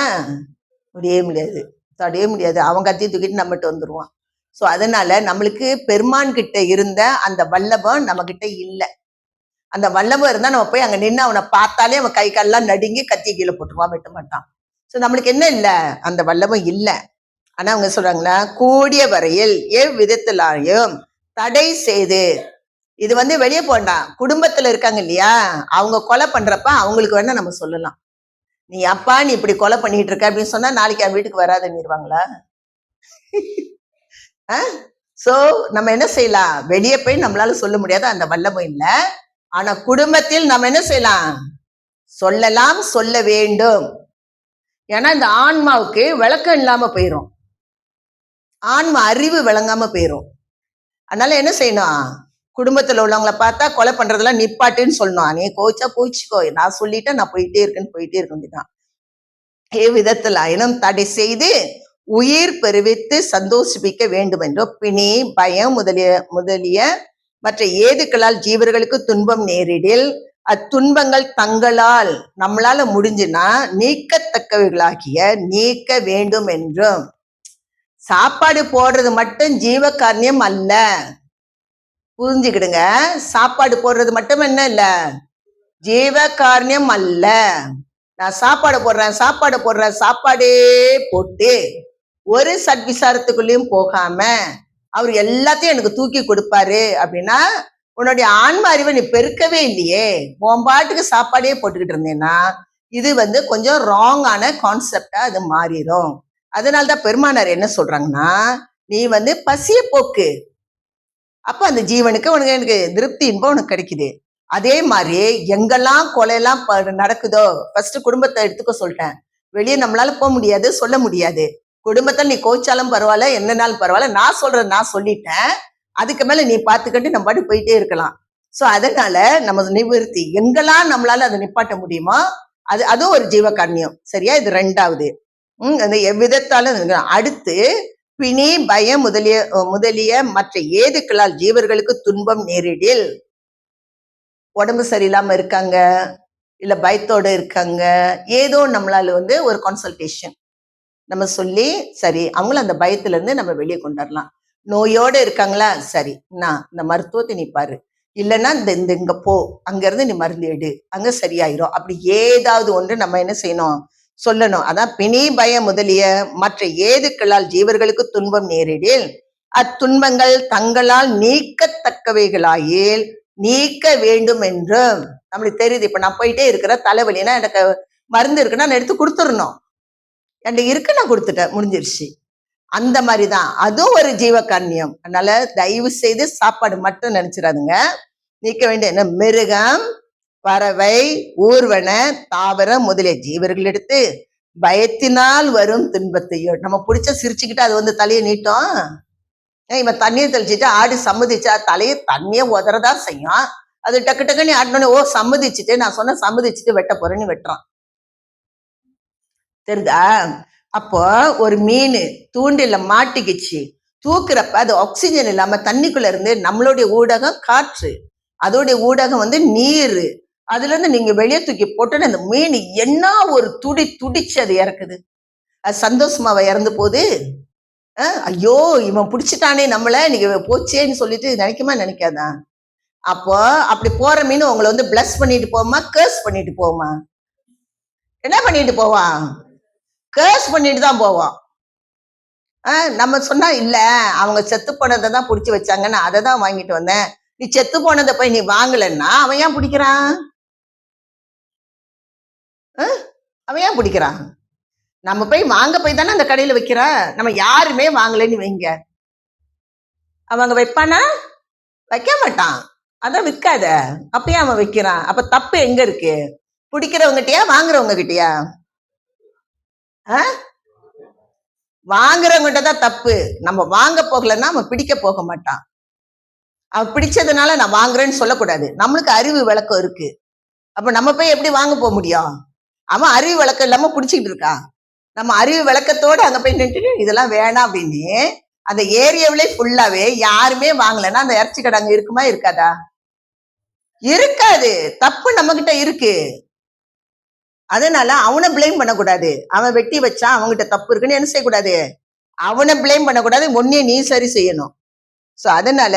முடியவே முடியாது, தடையே முடியாது. அவன் கத்தி தூக்கிட்டு நம்மகிட்ட வந்துருவான். ஸோ அதனால நம்மளுக்கு பெருமான் கிட்ட இருந்த அந்த வல்லபம் நம்ம கிட்ட இல்லை. அந்த வல்லபம் இருந்தா நம்ம போய் அங்க நின்று அவனை பார்த்தாலே அவன் கை கால்லாம் நடுங்கி கத்தி கீழே போட்டுருவான், வெட்ட மாட்டான். ஸோ நம்மளுக்கு என்ன இல்லை, அந்த வல்லபம் இல்லை. ஆனா அவங்க சொல்றாங்களா, கூடிய வரையில் எவ்விதத்திலாயும் தடை செய்து, இது வந்து வெளியே போண்டாம், குடும்பத்துல இருக்காங்க இல்லையா, அவங்க கொலை பண்றப்ப அவங்களுக்கு வேணா நம்ம சொல்லலாம், நீ அப்பா நீ இப்படி கொலை பண்ணிட்டு இருக்க அப்படின்னு சொன்னா நாளைக்கு அவன் வீட்டுக்கு வராதுன்னுருவாங்களா? சோ நம்ம என்ன செய்யலாம், வெளியே போய் நம்மளால சொல்ல முடியாது, அந்த வல்லமும் இல்லை. ஆனா குடும்பத்தில் நம்ம என்ன செய்யலாம், சொல்லலாம், சொல்ல வேண்டும். ஏன்னா இந்த ஆன்மாவுக்கு விளக்கம் இல்லாம போயிரும், ஆன்மா அறிவு விளங்காம போயிரும். அதனால என்ன செய்யணும், குடும்பத்துல உள்ளவங்களை பார்த்தா கொலை பண்றதெல்லாம் நிப்பாட்டுன்னு சொல்லணும். நீ கோச்சா போச்சுக்கோ, நான் சொல்லிட்டேன், நான் போயிட்டே இருக்க வேண்டியதான். விதத்தில் ஆயினும் தடை செய்து உயிர் பெருவித்து சந்தோஷிப்பிக்க வேண்டும் என்றோ பிணி பயம் முதலிய மற்ற ஏதுக்களால் ஜீவர்களுக்கு துன்பம் நேரிடில் அத்துன்பங்கள் தங்களால் நம்மளால முடிஞ்சுன்னா நீக்கத்தக்கவைகளாகிய நீக்க வேண்டும் என்றும். சாப்பாடு போடுறது மட்டும் ஜீவகாருண்யம் அல்ல, புரிஞ்சுக்கிடுங்க. சாப்பாடு போடுறது மட்டும் என்ன இல்ல, ஜீவகாருண்யம் அல்ல. நான் சாப்பாடு போடுறேன் சாப்பாடே போட்டு ஒரு சத்விசாரத்துக்குள்ளேயும் போகாம அவர் எல்லாத்தையும் எனக்கு தூக்கி கொடுப்பாரு அப்படின்னா உன்னுடைய ஆன்ம அறிவை நீ பெருக்கவே இல்லையே. உன் பாட்டுக்கு சாப்பாடே போட்டுக்கிட்டு இருந்தேன்னா இது வந்து கொஞ்சம் ராங்கான கான்செப்டா அது மாறிடும். அதனால்தான் பெருமானார் என்ன சொல்றாங்கன்னா, நீ வந்து பசிய போக்கு, அப்ப அந்த ஜீவனுக்கு உனக்கு எனக்கு திருப்தி இன்பம் உனக்கு கிடைக்குது. அதே மாதிரி எங்கெல்லாம் கொலையெல்லாம் நடக்குதோ, ஃபர்ஸ்ட் குடும்பத்தை எடுத்துக்க சொல்லிட்டேன். வெளியே நம்மளால போக முடியாது, சொல்ல முடியாது. குடும்பத்தில் நீ கோச்சாலும் பரவாயில்ல, என்னன்னாலும் பரவாயில்ல, நான் சொல்றது நான் சொல்லிட்டேன், அதுக்கு மேல நீ பார்த்துக்கிட்டு நம்ம பாட்டு போயிட்டே இருக்கலாம். சோ அதனால நம்ம நிவர்த்தி எங்கெல்லாம் நம்மளால அதை நிப்பாட்ட முடியுமோ அதுவும் ஒரு ஜீவகாருண்யம், சரியா? இது ரெண்டாவது. அந்த எவ்விதத்தாலும். அடுத்து பிணி பயம் முதலிய மற்ற ஏதுக்களால் ஜீவர்களுக்கு துன்பம் நேரிடில், உடம்பு சரியில்லாம இருக்காங்க, இல்ல பயத்தோட இருக்காங்க, ஏதோ நம்மளால வந்து ஒரு கன்சல்டேஷன் நம்ம சொல்லி சரி அவங்களும் அந்த பயத்துல இருந்து நம்ம வெளியே கொண்டு வரலாம். நோயோட இருக்காங்களா, சரி நான் இந்த மருத்துவத்தை நீ பாரு, இல்லைன்னா இந்த இங்க போ, அங்க இருந்து நீ மருந்து எடு, அங்க சரியாயிரும். அப்படி ஏதாவது ஒன்று நம்ம என்ன செய்யணும், சொல்லணும். அதான் பிணி பயம் முதலிய மற்ற ஏதுக்களால் ஜீவர்களுக்கு துன்பம் நேரிடில் அத்துன்பங்கள் தங்களால் நீக்கத்தக்கவைகளாயில் நீக்க வேண்டும் என்றும். நம்மளுக்கு தெரியுது, இப்ப நான் போயிட்டே இருக்கிற தலைவலினா எனக்கு மருந்து இருக்குன்னா நான் எடுத்து கொடுத்துடணும், என்கிட்ட இருக்கு நான் கொடுத்துட்டேன், முடிஞ்சிருச்சு. அந்த மாதிரிதான் அதுவும் ஒரு ஜீவகாருண்யம். அதனால தயவு செய்து சாப்பாடு மட்டும் நினைச்சிடாதுங்க, நீக்க வேண்டிய என்ன, மிருகம் பறவை ஊர்வன தாவரம் முதலிய ஜீவர்கள் எடுத்து பயத்தினால் வரும் துன்பத்தையும். நம்ம பிடிச்ச சிரிச்சுக்கிட்டு அது வந்து தலையை நீட்டும். இவன் தண்ணீர் தெளிச்சுட்டு ஆடி சம்மதிச்சா தலையை தண்ணியை உதறதான் செய்யும். அது டக்கு டக்குன்னு ஆடினோடனே ஓ சம்மதிச்சுட்டு, நான் சொன்ன சம்மதிச்சுட்டு வெட்ட போறேன்னு வெட்டுறான், தெரியுதா? அப்போ ஒரு மீன் தூண்டில மாட்டிக்கிச்சு, தூக்குறப்ப அது ஆக்சிஜன் இல்லாம தண்ணிக்குள்ள இருந்து நம்மளுடைய ஊடகம் காற்று, அதோடைய ஊடகம் வந்து நீர், அதுல இருந்து நீங்க வெளியே தூக்கி போட்டு அந்த மீன் என்ன ஒரு துடிச்சு அது இறக்குது. அது சந்தோஷமாவ இறந்து போகுது. ஐயோ இவன் பிடிச்சிட்டானே நம்மள, நீங்க போச்சேன்னு சொல்லிட்டு நினைக்காதா? அப்போ அப்படி போற மீன் உங்களை வந்து பிளஸ் பண்ணிட்டு போமா, கேர்ஸ் பண்ணிட்டு போமா? என்ன பண்ணிட்டு போவான்? கேர்ஸ் பண்ணிட்டு தான் போவான். நம்ம சொன்னா இல்ல, அவங்க செத்து போனதை தான் பிடிச்சி வச்சாங்க, நான் அதை தான் வாங்கிட்டு வந்தேன், நீ செத்து போனதை போய் நீ வாங்கலன்னா அவன் ஏன் பிடிக்கிறான்? அவன் ஏன் பிடிக்கிறான்? நம்ம போய் வாங்க போய் தானே அந்த கடையில வைக்கிற. நம்ம யாருமே வாங்கலன்னு வைங்க, அவங்க வைப்பானா? வைக்க மாட்டான். அதான் விற்காத. அப்பயே அவன் வைக்கிறான். அப்ப தப்பு எங்க இருக்கு? பிடிக்கிறவங்ககிட்டயா வாங்குறவங்க கிட்டயா? வாங்குறவங்கிட்ட தான் தப்பு. நம்ம வாங்க போகலன்னா அவன் பிடிக்க போக மாட்டான். அவன் பிடிச்சதுனால நான் வாங்குறேன்னு சொல்லக்கூடாது. நம்மளுக்கு அறிவு விளக்கம் இருக்கு. அப்ப நம்ம போய் எப்படி வாங்க போக முடியும்? அவன் அறிவு விளக்கம் இல்லாம பிடிச்சிக்கிட்டு இருக்கான். நம்ம அறிவு விளக்கத்தோட அங்க போய் நின்றுட்டு இதெல்லாம் வேணாம் அப்படின்னு அந்த ஏரியாவிலே ஃபுல்லாவே யாருமே வாங்கலைன்னா அந்த இறைச்சி கடை அங்க இருக்குமா இருக்காதா? இருக்காது. தப்பு நம்ம கிட்ட இருக்கு. அதனால அவனை பிளேம் பண்ணக்கூடாது. அவன் வெட்டி வச்சான், அவங்ககிட்ட தப்பு இருக்குன்னு என்ன செய்யக்கூடாது? அவனை பிளேம் பண்ணக்கூடாது. ஒன்னே நீ சரி செய்யணும். சோ அதனால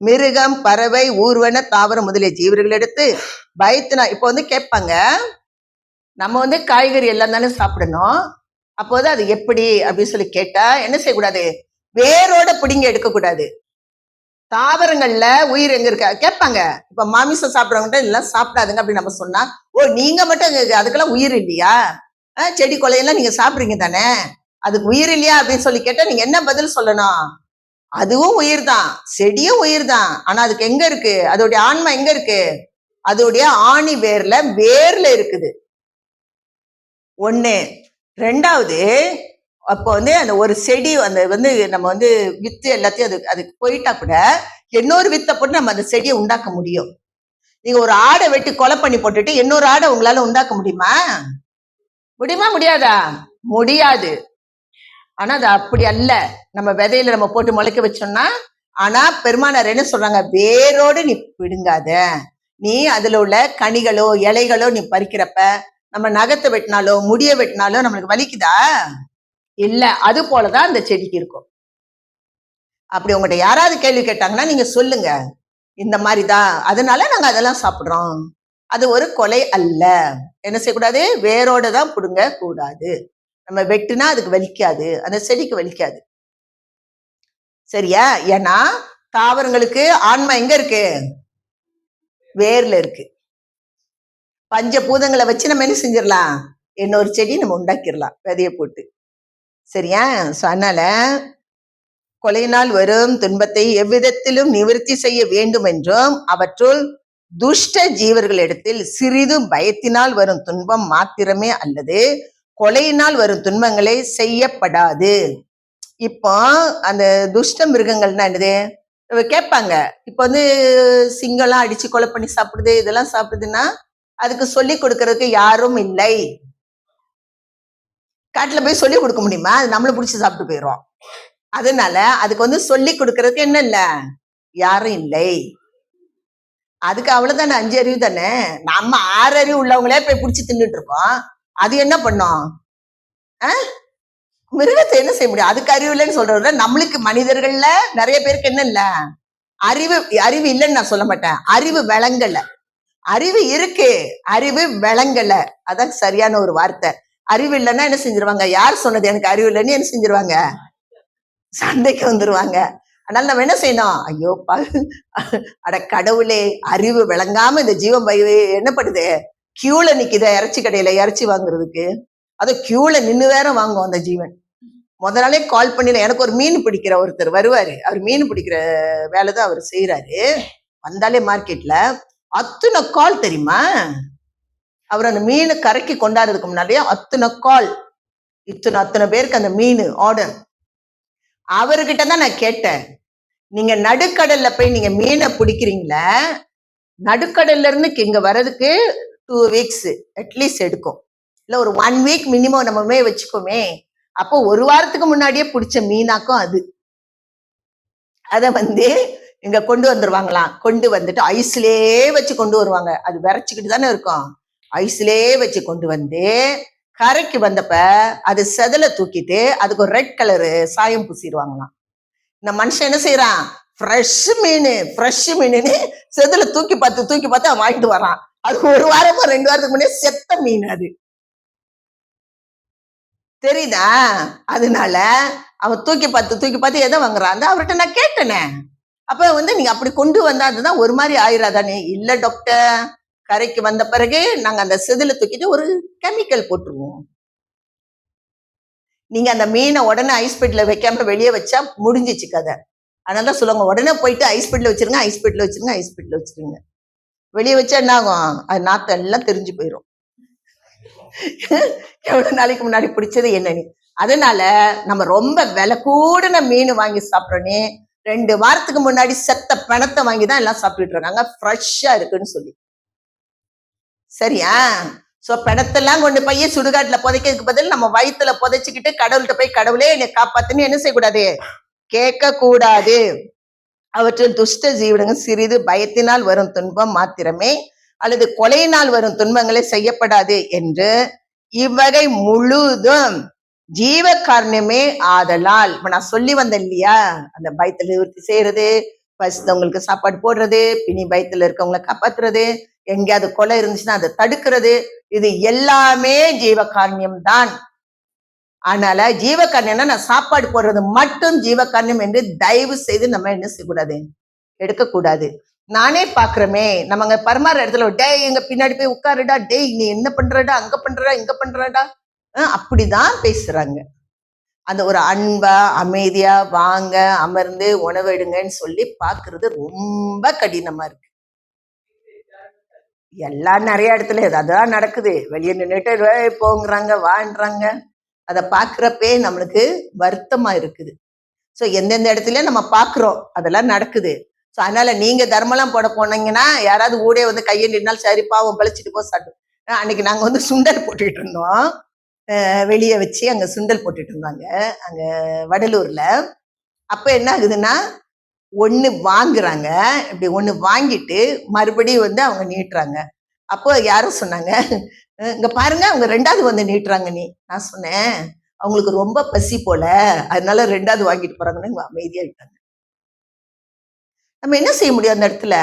மிருகம், பறவை, ஊர்வன, தாவரம் முதலிய ஜீவர்கள் எடுத்து பயத்தினா இப்போ வந்து கேட்பாங்க, நம்ம வந்து காய்கறி எல்லாம் தானே சாப்பிடணும், அப்போது அது எப்படி அப்படின்னு சொல்லி கேட்டா என்ன செய்யக்கூடாது? வேரோட பிடிங்க எடுக்கக்கூடாது. தாவரங்கள்ல உயிர் எங்க இருக்க கேட்பாங்க. இப்ப மாமிசம் சாப்பிடுறவங்க எல்லாம் சாப்பிடாதுங்க அப்படின்னு நம்ம சொன்னா, ஓ நீங்க மட்டும் அதுக்கெல்லாம் உயிர் இல்லையா? செடி கொலையெல்லாம் நீங்க சாப்பிடுறீங்க தானே, அதுக்கு உயிர் இல்லையா அப்படின்னு சொல்லி கேட்டா நீங்க என்ன பதில் சொல்லணும்? அதுவும் உயிர் தான், செடியும் உயிர் தான். ஆனா அதுக்கு எங்க இருக்கு? அதோடைய ஆன்மா எங்க இருக்கு? அதோடைய ஆணி வேர்ல இருக்குது. ஒண்ணு. ரெண்டாவது, அப்போ வந்து அந்த ஒரு செடி அந்த வந்து நம்ம வந்து வித்து எல்லாத்தையும் அதுக்கு போயிட்டா கூட இன்னொரு வித்தை போட்டு நம்ம அந்த செடியை உண்டாக்க முடியும். நீங்க ஒரு ஆடை வெட்டி கொலை பண்ணி போட்டுட்டு இன்னொரு ஆடை உங்களால உண்டாக்க முடியுமா? முடியாதா? முடியாது. ஆனா அது அப்படி அல்ல. நம்ம விதையில நம்ம போட்டு முளைக்க வச்சோம்னா, ஆனா பெருமானார் என்ன சொல்றாங்க? வேரோடு நீ பிடுங்காத. நீ அதுல உள்ள கனிகளோ இலைகளோ நீ பறிக்கிறப்ப நம்ம நகத்தை வெட்டினாலோ முடிய வெட்டினாலோ நம்மளுக்கு வலிக்குதா? இல்ல. அது போலதான் அந்த செடிக்கு இருக்கும். அப்படி உங்கள்கிட்ட யாராவது கேள்வி கேட்டாங்கன்னா நீங்க சொல்லுங்க, இந்த மாதிரிதான், அதனால நாங்க அதெல்லாம் சாப்பிடுறோம். அது ஒரு கொலை அல்ல. என்ன செய்யக்கூடாது? வேரோட தான் புடுங்க கூடாது. நம்ம வெட்டுனா அதுக்கு வலிக்காது, அந்த செடிக்கு வலிக்காது. சரியா? ஏன்னா தாவரங்களுக்கு ஆன்மா எங்க இருக்கு? வேர்ல இருக்கு. பஞ்ச பூதங்களை வச்சு நம்ம என்ன செஞ்சிடலாம்? இன்னொரு செடி நம்ம உண்டாக்கிடலாம் விதைய போட்டு. சரியா? அதனால கொலையினால் வரும் துன்பத்தை எவ்விதத்திலும் நிவர்த்தி செய்ய வேண்டும் என்றும் அவற்றுள் துஷ்ட ஜீவர்களிடத்தில் சிறிதும் பயத்தினால் வரும் துன்பம் மாத்திரமே அல்லது கொலையினால் வரும் துன்பங்களை செய்யப்படாது. இப்போ அந்த துஷ்ட மிருகங்கள்னா என்னது கேட்பாங்க. இப்ப வந்து சிங்கம்லாம் அடிச்சு கொலை பண்ணி சாப்பிடுது, இதெல்லாம் சாப்பிடுதுன்னா அதுக்கு சொல்லி கொடுக்கறதுக்கு யாரும் இல்லை. காட்டுல போய் சொல்லி கொடுக்க முடியுமா? அது நம்மள பிடிச்சி சாப்பிட்டு போயிடும். அதனால அதுக்கு வந்து சொல்லி கொடுக்கறதுக்கு என்ன இல்ல, யாரும் இல்லை. அதுக்கு அவ்வளவுதானே, 5 அறிவு தானே. நம்ம 6 அறிவு உள்ளவங்களே போய் பிடிச்சி தின்னுட்டு இருக்கோம். அது என்ன பண்ணும்? மிருகத்தை என்ன செய்ய முடியும்? அதுக்கு அறிவு இல்லைன்னு சொல்றத நம்மளுக்கு மனிதர்கள்ல நிறைய பேருக்கு என்ன இல்ல, அறிவு இல்லைன்னு நான் சொல்ல மாட்டேன், அறிவு விளங்கல. அறிவு இருக்கு, அறிவு விளங்கல. அதான் சரியான ஒரு வார்த்தை. அறிவு இல்லைன்னா என்ன செஞ்சிருவாங்க? யார் சொன்னது எனக்கு அறிவு இல்லைன்னு என்ன செஞ்சிருவாங்க? சண்டைக்கு வந்துருவாங்க. அதனால நம்ம என்ன செய்யணும்? ஐயோ அட கடவுளே, அறிவு விளங்காம இந்த ஜீவன் பயிர் என்ன பண்ணுது? கியூல நிக்குத இறைச்சி கடையில இறைச்சி வாங்குறதுக்கு. அது கியூல நின்று வேற வாங்குவோம் அந்த ஜீவன். முத நாளே கால் பண்ணி, எனக்கு ஒரு மீன் பிடிக்கிற ஒருத்தர் வருவாரு, அவர் மீன் பிடிக்கிற வேலை தான் அவர் செய்யறாரு. வந்தாலே மார்க்கெட்ல அத்தனை கால் தெரியுமா? அவர் அந்த மீன் கரைக்கு கொண்டாடுறதுக்கு முன்னாடியே அத்தனை கால், அத்தனை பேருக்கு அந்த மீன் ஆர்டர். அவர்கிட்ட தான் நான் கேட்டேன், நீங்க நடுக்கடல்ல போய் நீங்க மீனை பிடிக்கிறீங்களா? நடுக்கடல்ல இருந்து இங்க வர்றதுக்கு 2 வீக்ஸ் அட்லீஸ்ட் எடுக்கும், இல்ல ஒரு 1 வீக் மினிமம் நம்மமே வச்சுக்கோமே. அப்போ ஒரு வாரத்துக்கு முன்னாடியே பிடிச்ச மீனாக்கும் அது. அத வந்து இங்க கொண்டு வந்துருவாங்களாம். கொண்டு வந்துட்டு ஐஸ்லயே வச்சு கொண்டு வருவாங்க. அது விரைச்சுக்கிட்டு தானே இருக்கும். ஐஸ்லயே வச்சு கொண்டு வந்து கரைக்கு வந்தப்ப அது செதல தூக்கிட்டு அதுக்கு ஒரு ரெட் கலரு சாயம் பூசிடுவாங்களாம். இந்த மனுஷன் என்ன செய்யறான்? ஃப்ரெஷ் மீனுன்னு செதுல தூக்கி பார்த்து அவன் வாங்கிட்டு வரான். அது ஒரு வாரமா 2 வாரத்துக்கு முன்னே செத்த மீன் அது. தெரியுதா? அதனால அவன் தூக்கி பார்த்து எதை வாங்குறான்? அவர்கிட்ட நான் கேட்டேனே. அப்ப நீங்க அப்படி கொண்டு வந்தா அதுதான் ஒரு மாதிரி ஆயிராதானே? இல்ல டாக்டர், கரைக்கு வந்த பிறகு நாங்க அந்த செதில தூக்கிட்டு ஒரு கெமிக்கல் போட்டுருவோம். நீங்க அந்த மீனை உடனே ஐஸ் பெட்டில வைக்காம வெளியே வச்சா முடிஞ்சிச்சு கதை. அதனால சொல்லுவாங்க, உடனே போயிட்டு ஐஸ் பெட்டில வச்சிருங்க. வெளியே வச்சா என்ன ஆகும்? அது நாத்தம் எல்லாம் தெரிஞ்சு போயிடும். எவ்வளவு நாளைக்கு முன்னாடி பிடிச்சது என்னன்னு. அதனால நம்ம ரொம்ப விலை கூடின மீன் வாங்கி சாப்பிட்றோன்னே 2 வாரத்துக்கு முன்னாடி செத்த பணத்தை வாங்கி தான் எல்லாம் சாப்பிட்டுட்டு இருக்காங்க, ஃப்ரெஷ்ஷா இருக்குன்னு சொல்லி. சரியா? சோ பணத்தெல்லாம் கொண்டு போய் சுடுகாட்டுல புதைக்கிறதுக்கு பதில் நம்ம வயிற்றுல புதைச்சிக்கிட்டு கடவுள்கிட்ட போய் கடவுளே என்னை காப்பாத்துன்னு என்ன செய்யக்கூடாது? கேட்க கூடாது. அவற்றில் துஷ்ட ஜீவனங்கள் சிறிது பயத்தினால் வரும் துன்பம் மாத்திரமே அல்லது கொலையினால் வரும் துன்பங்களை செய்யப்படாது என்று இவ்வகை முழுதும் ஜீவ காரணமே ஆதலால். இப்ப நான் சொல்லி வந்தேன் இல்லையா, அந்த பயத்துல நிவர்த்தி செய்யறது, பசித்தவங்களுக்கு சாப்பாடு போடுறது, பிணி பயத்துல இருக்கவங்களை காப்பாத்துறது, எங்கேயாவது கொலை இருந்துச்சுன்னா அதை தடுக்கிறது, இது எல்லாமே ஜீவ காரணியம் தான். அதனால ஜீவகாரணியம்னா நான் சாப்பாடு போடுறது மட்டும் ஜீவகாரணியம் என்று தயவு செய்து நம்ம என்ன செய்யக்கூடாது? எடுக்கக்கூடாது. நானே பாக்குறமே, நம்ம அங்க பரமாற இடத்துல டேய் எங்க பின்னாடி போய் உட்காருடா, டேய் நீ என்ன பண்றடா, அங்க பண்றடா, இங்க பண்றடா, அப்படிதான் பேசுறாங்க. அந்த ஒரு அன்பா அமைதியா வாங்க அமர்ந்து உணவு எடுங்கன்னு சொல்லி பாக்குறது ரொம்ப கடினமா இருக்கு. எல்லாம் நிறைய இடத்துல அதான் நடக்குது. வெளியே நின்றுட்டு போங்கிறாங்க, வான்றாங்க. அதை பாக்குறப்பே நம்மளுக்கு வருத்தமா இருக்குது. ஸோ எந்தெந்த இடத்துல நம்ம பாக்குறோம் அதெல்லாம் நடக்குது. ஸோ அதனால நீங்க தர்மம்லாம் போட போனீங்கன்னா யாராவது ஊடே கையை நின்னால் சரி பாவம் பழிச்சிட்டு போ சாப்பிட்டு. அன்னைக்கு நாங்க சுண்டல் போட்டுக்கிட்டு இருந்தோம், வெளியே வச்சு அங்க சுண்டல் போட்டுட்டு இருந்தாங்க அங்க வடலூர்ல. அப்ப என்ன ஆகுதுன்னா, ஒண்ணு வாங்குறாங்க, இப்படி ஒண்ணு வாங்கிட்டு மறுபடியும் அவங்க நீட்டுறாங்க. அப்போ யாரும் சொன்னாங்க, இங்க பாருங்க அவங்க 2வது நீட்டுறாங்க. நான் சொன்னேன், அவங்களுக்கு ரொம்ப பசி போல, அதனால 2வது வாங்கிட்டு போறாங்கன்னு அமைதியா விட்டாங்க. நம்ம என்ன செய்ய முடியும் அந்த இடத்துல?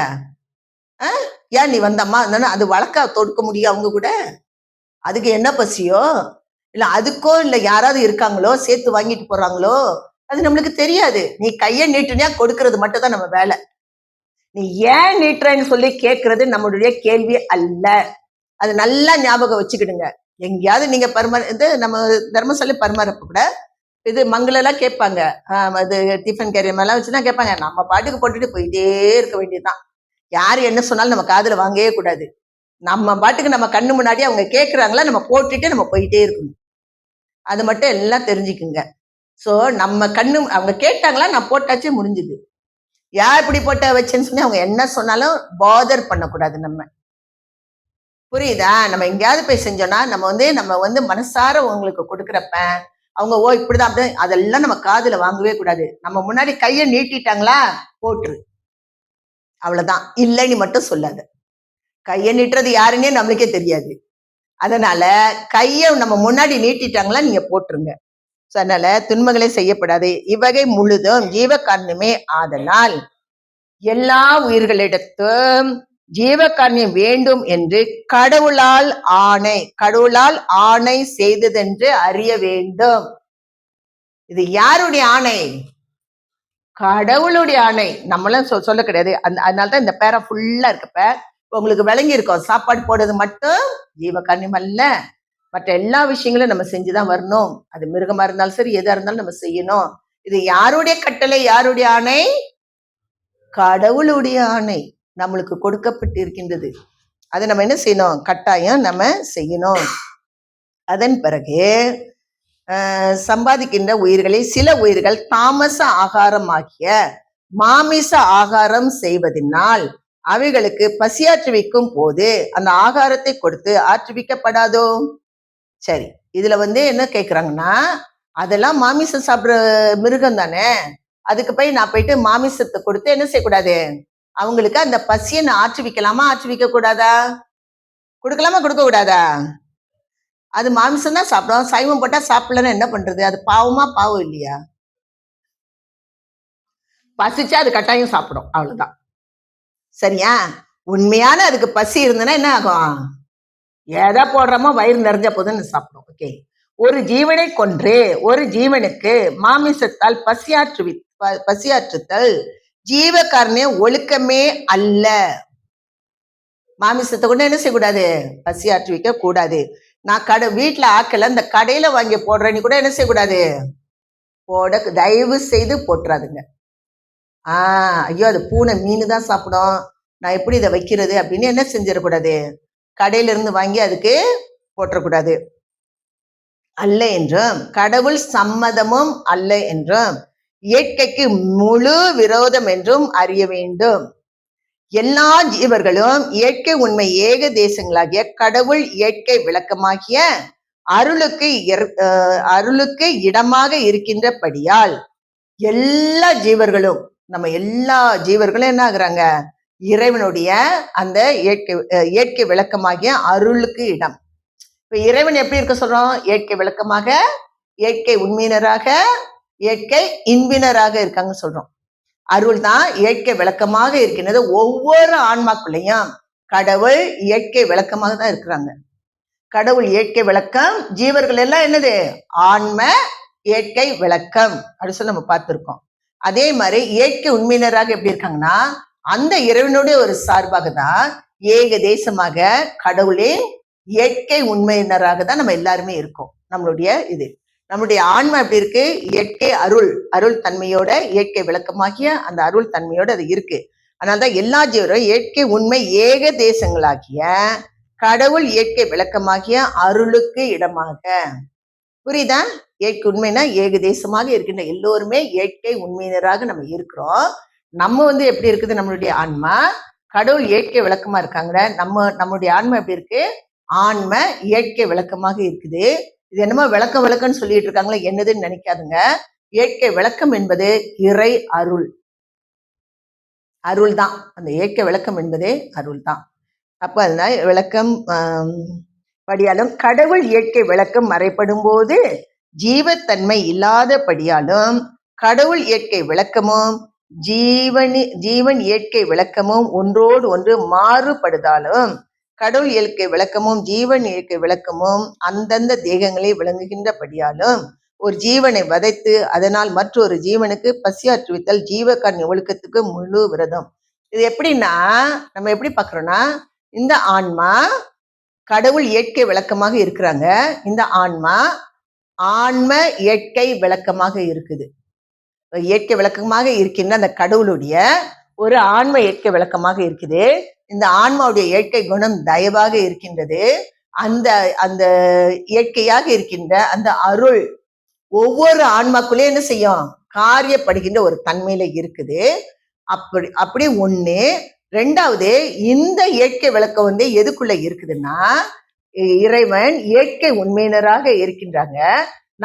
ஏன் நீ வந்தம்மா அது வழக்கா தொடுக்க முடியும் அவங்க கூட? அதுக்கு என்ன பசியோ இல்ல அதுக்கோ இல்ல யாராவது இருக்காங்களோ சேர்த்து வாங்கிட்டு போறாங்களோ அது நம்மளுக்கு தெரியாது. நீ கையை நீட்டுனியா கொடுக்கறது மட்டும் தான் நம்ம வேலை. நீ ஏன் நீட்டுறன்னு சொல்லி கேட்கறது நம்மளுடைய கேள்வி அல்ல. அது நல்லா ஞாபகம் வச்சுக்கிடுங்க. எங்கேயாவது நீங்க நம்ம தர்மசாலை பரிமாறப்ப கூட இது மங்களெல்லாம் கேட்பாங்க, அது டிஃபன் கேரியர் மேலாம் வச்சுதான் கேட்பாங்க. நம்ம பாட்டுக்கு போட்டுட்டு போயிட்டே இருக்க வேண்டியதுதான். யாரு என்ன சொன்னாலும் நம்ம காதுல வாங்கவே கூடாது. நம்ம பாட்டுக்கு நம்ம கண்ணு முன்னாடி அவங்க கேட்கறாங்களா நம்ம போட்டுட்டு நம்ம போயிட்டே இருக்கணும். அது மட்டும் எல்லாம் தெரிஞ்சுக்குங்க. சோ நம்ம கண்ணு அவங்க கேட்டாங்களா நான் போட்டாச்சே முடிஞ்சுது. யார் இப்படி போட்ட வச்சேன்னு சொல்லி அவங்க என்ன சொன்னாலும் பாதர் பண்ணக்கூடாது. நம்ம புரியுதா? நம்ம எங்கேயாவது போய் செஞ்சோம்னா நம்ம மனசார உங்களுக்கு கொடுக்குறப்ப அவங்க இப்படிதான் அப்படி அதெல்லாம் நம்ம காதுல வாங்கவே கூடாது. நம்ம முன்னாடி கையை நீட்டிட்டாங்களா போட்டுரு, அவ்வளவுதான். இல்லைன்னு மட்டும் சொல்லாத. கையை நீட்டுறது யாருன்னே நம்மளுக்கே தெரியாது. அதனால கையை நம்ம முன்னாடி நீட்டிட்டாங்களா நீங்க போட்டுருங்க. அதனால துன்பங்களே செய்யப்படாது. இவ்வகை முழுதும் ஜீவ காரணமே ஆதலால் எல்லா உயிர்களிடத்தும் ஜீவகாரணியம் வேண்டும் என்று கடவுளால் ஆணை செய்ததென்று அறிய வேண்டும். இது யாருடைய ஆணை? கடவுளுடைய ஆணை. நம்மளாம் சொல்ல கிடையாது. அதனாலதான் இந்த பேரா ஃபுல்லா இருக்கப்ப உங்களுக்கு விளங்கி இருக்கும். சாப்பாடு போடுறது மட்டும் ஜீவகாரணியம் அல்ல, மற்ற எல்லா விஷயங்களும் நம்ம செஞ்சுதான் வரணும். அது மிருகமா இருந்தாலும் சரி, எதா இருந்தாலும் நம்ம செய்யணும். இது யாருடைய கட்டளை, யாருடைய ஆணை? கடவுளுடைய ஆணை நம்மளுக்கு கொடுக்கப்பட்டு இருக்கின்றது. அதை நம்ம என்ன செய்யணும்? கட்டாயம் நம்ம செய்யணும். அதன் பிறகு சம்பாதிக்கின்ற உயிர்களை சில உயிர்கள் தாமச ஆகாரமாகிய மாமிச ஆகாரம் செய்வதனால் அவைகளுக்கு பசியாற்றுவிக்கும் போது அந்த ஆகாரத்தை கொடுத்து ஆற்றுவிக்கப்படாதோ? சரி, இதுல என்ன கேக்குறாங்கன்னா, அதெல்லாம் மாமிசம் சாப்பிடுற மிருகம் தானே, அதுக்கு போய் நான் போயிட்டு மாமிசத்தை கொடுத்து என்ன செய்யக்கூடாது, அவங்களுக்கு அந்த பசியை நான் ஆற்றுவிக்கலாமா, ஆற்றுவிக்க கூடாதா? கொடுக்கலாமா, கொடுக்க கூடாதா? அது மாமிசம் தான் சாப்பிடும். சைவம் போட்டா சாப்பிடலன்னா என்ன பண்றது? அது பாவமா, பாவம் இல்லையா? பசிச்சா அது கட்டாயம் சாப்பிடும், அவ்வளவுதான். சரியா? உண்மையான அதுக்கு பசி இருந்ததுன்னா என்ன ஆகும்? எதை போடுறோமோ வயிறு நிறைஞ்ச போதுன்னு சாப்பிடும். ஓகே. ஒரு ஜீவனை கொன்று ஒரு ஜீவனுக்கு மாமிசத்தால் பசியாற்றுதல் ஜீவகாரணிய ஒழுக்கமே அல்ல. மாமிசத்தை கொண்டு என்ன செய்யக்கூடாது, பசியாற்றுவிக்க கூடாது. நான் வீட்டுல ஆக்கல, இந்த கடையில வாங்கி போடுறேன்னு கூட என்ன செய்யக்கூடாது, தயவு செய்து போட்டுறாதுங்க. ஐயோ அது பூனை மீன் தான் சாப்பிடும், நான் எப்படி இதை வைக்கிறது அப்படின்னு என்ன செஞ்சிடக்கூடாது, கடையில இருந்து வாங்கி அதுக்கு போட்டக்கூடாது. அல்ல என்றும் கடவுள் சம்மதமும் அல்ல என்றும் இயற்கைக்கு முழு விரோதம் என்றும் அறிய வேண்டும். எல்லா ஜீவர்களும் இயற்கை உண்மை ஏக தேசங்களாகிய கடவுள் இயற்கை விளக்கமாகிய அருளுக்கு இடமாக இருக்கின்றபடியால் எல்லா ஜீவர்களும், நம்ம எல்லா ஜீவர்களும் என்ன ஆகுறாங்க, இறைவனுடைய அந்த இயற்கை விளக்கமாகிய அருளுக்கு இடம். இப்ப இறைவன் எப்படி இருக்க சொல்றோம், இயற்கை விளக்கமாக, இயற்கை உண்மையினராக, இயற்கை இன்பினராக இருக்காங்க சொல்றோம். அருள் தான் இயற்கை விளக்கமாக இருக்கின்றது. ஒவ்வொரு ஆன்மாக்குள்ளையும் கடவுள் இயற்கை விளக்கமாக தான் இருக்கிறாங்க. கடவுள் இயற்கை விளக்கம், ஜீவர்கள் எல்லாம் என்னது, ஆன்ம இயற்கை விளக்கம் அப்படின்னு சொல்லி நம்ம பார்த்திருக்கோம். அதே மாதிரி இயற்கை உண்மையினராக எப்படி இருக்காங்கன்னா, அந்த இறைவனுடைய ஒரு சார்பாக தான் ஏக தேசமாக கடவுளின் இயற்கை உண்மையினராக தான் நம்ம எல்லாருமே இருக்கோம். நம்மளுடைய ஆன்மா எப்படி இருக்கு, இயற்கை அருள் தன்மையோட, இயற்கை விளக்கமாகிய அந்த அருள் தன்மையோட அது இருக்கு. அதனால்தான் எல்லா ஜீவரும் இயற்கை உண்மை ஏக தேசங்களாகிய கடவுள் இயற்கை விளக்கமாகிய அருளுக்கு இடமாக. புரியுதா? இயற்கை உண்மைனா ஏக தேசமாக இருக்கின்ற எல்லோருமே இயற்கை உண்மையினராக நம்ம இருக்கிறோம். நம்ம எப்படி இருக்குது, நம்மளுடைய ஆன்மா கடவுள் இயற்கை விளக்கமா இருக்காங்க. நம்மளுடைய ஆன்மா எப்படி இருக்கு, ஆன்ம இயற்கை விளக்கமாக இருக்குது. இது என்னமோ விளக்கம்னு சொல்லிட்டு இருக்காங்களே, என்னதுன்னு நினைக்காதுங்க. இயற்கை விளக்கம் என்பது இறை அருள் தான். அந்த இயற்கை விளக்கம் என்பதே அருள் தான். அப்ப அதனால விளக்கம் படியாலும் கடவுள் இயற்கை விளக்கம் மறைப்படும் போது ஜீவத்தன்மை இல்லாதபடியாலும் கடவுள் இயற்கை விளக்கமும் ஜீவன் இயற்கை விளக்கமும் ஒன்றோடு ஒன்று மாறுபடுதாலும் கடவுள் இயற்கை விளக்கமும் ஜீவன் இயற்கை விளக்கமும் அந்தந்த தேகங்களை விளங்குகின்றபடியாலும் ஒரு ஜீவனை வதைத்து அதனால் மற்றொரு ஜீவனுக்கு பசியாற்றுவித்தல் ஜீவகாரணிய ஒழுக்கத்துக்கு முழு விரதம். இது எப்படின்னா, நம்ம எப்படி பார்க்கிறோம்னா, இந்த ஆன்மா கடவுள் இயற்கை விளக்கமாக இருக்கிறாங்க. இந்த ஆன்மா ஆன்ம இயற்கை விளக்கமாக இருக்குது. இயற்கை விளக்கமாக இருக்கின்ற அந்த கடவுளுடைய ஒரு ஆன்ம இயற்கை விளக்கமாக இருக்குது. இந்த ஆன்மாவுடைய இயற்கை குணம் தயவாக இருக்கின்றது. அந்த அந்த இயற்கையாக இருக்கின்ற அந்த அருள் ஒவ்வொரு ஆன்மாக்குள்ளே என்ன செய்யும், காரியப்படுகின்ற ஒரு தன்மையில இருக்குது. அப்படி ஒண்ணு. ரெண்டாவது, இந்த இயற்கை விளக்கம் எதுக்குள்ள இருக்குதுன்னா, இறைவன் இயற்கை உண்மையினராக இருக்கின்றாங்க.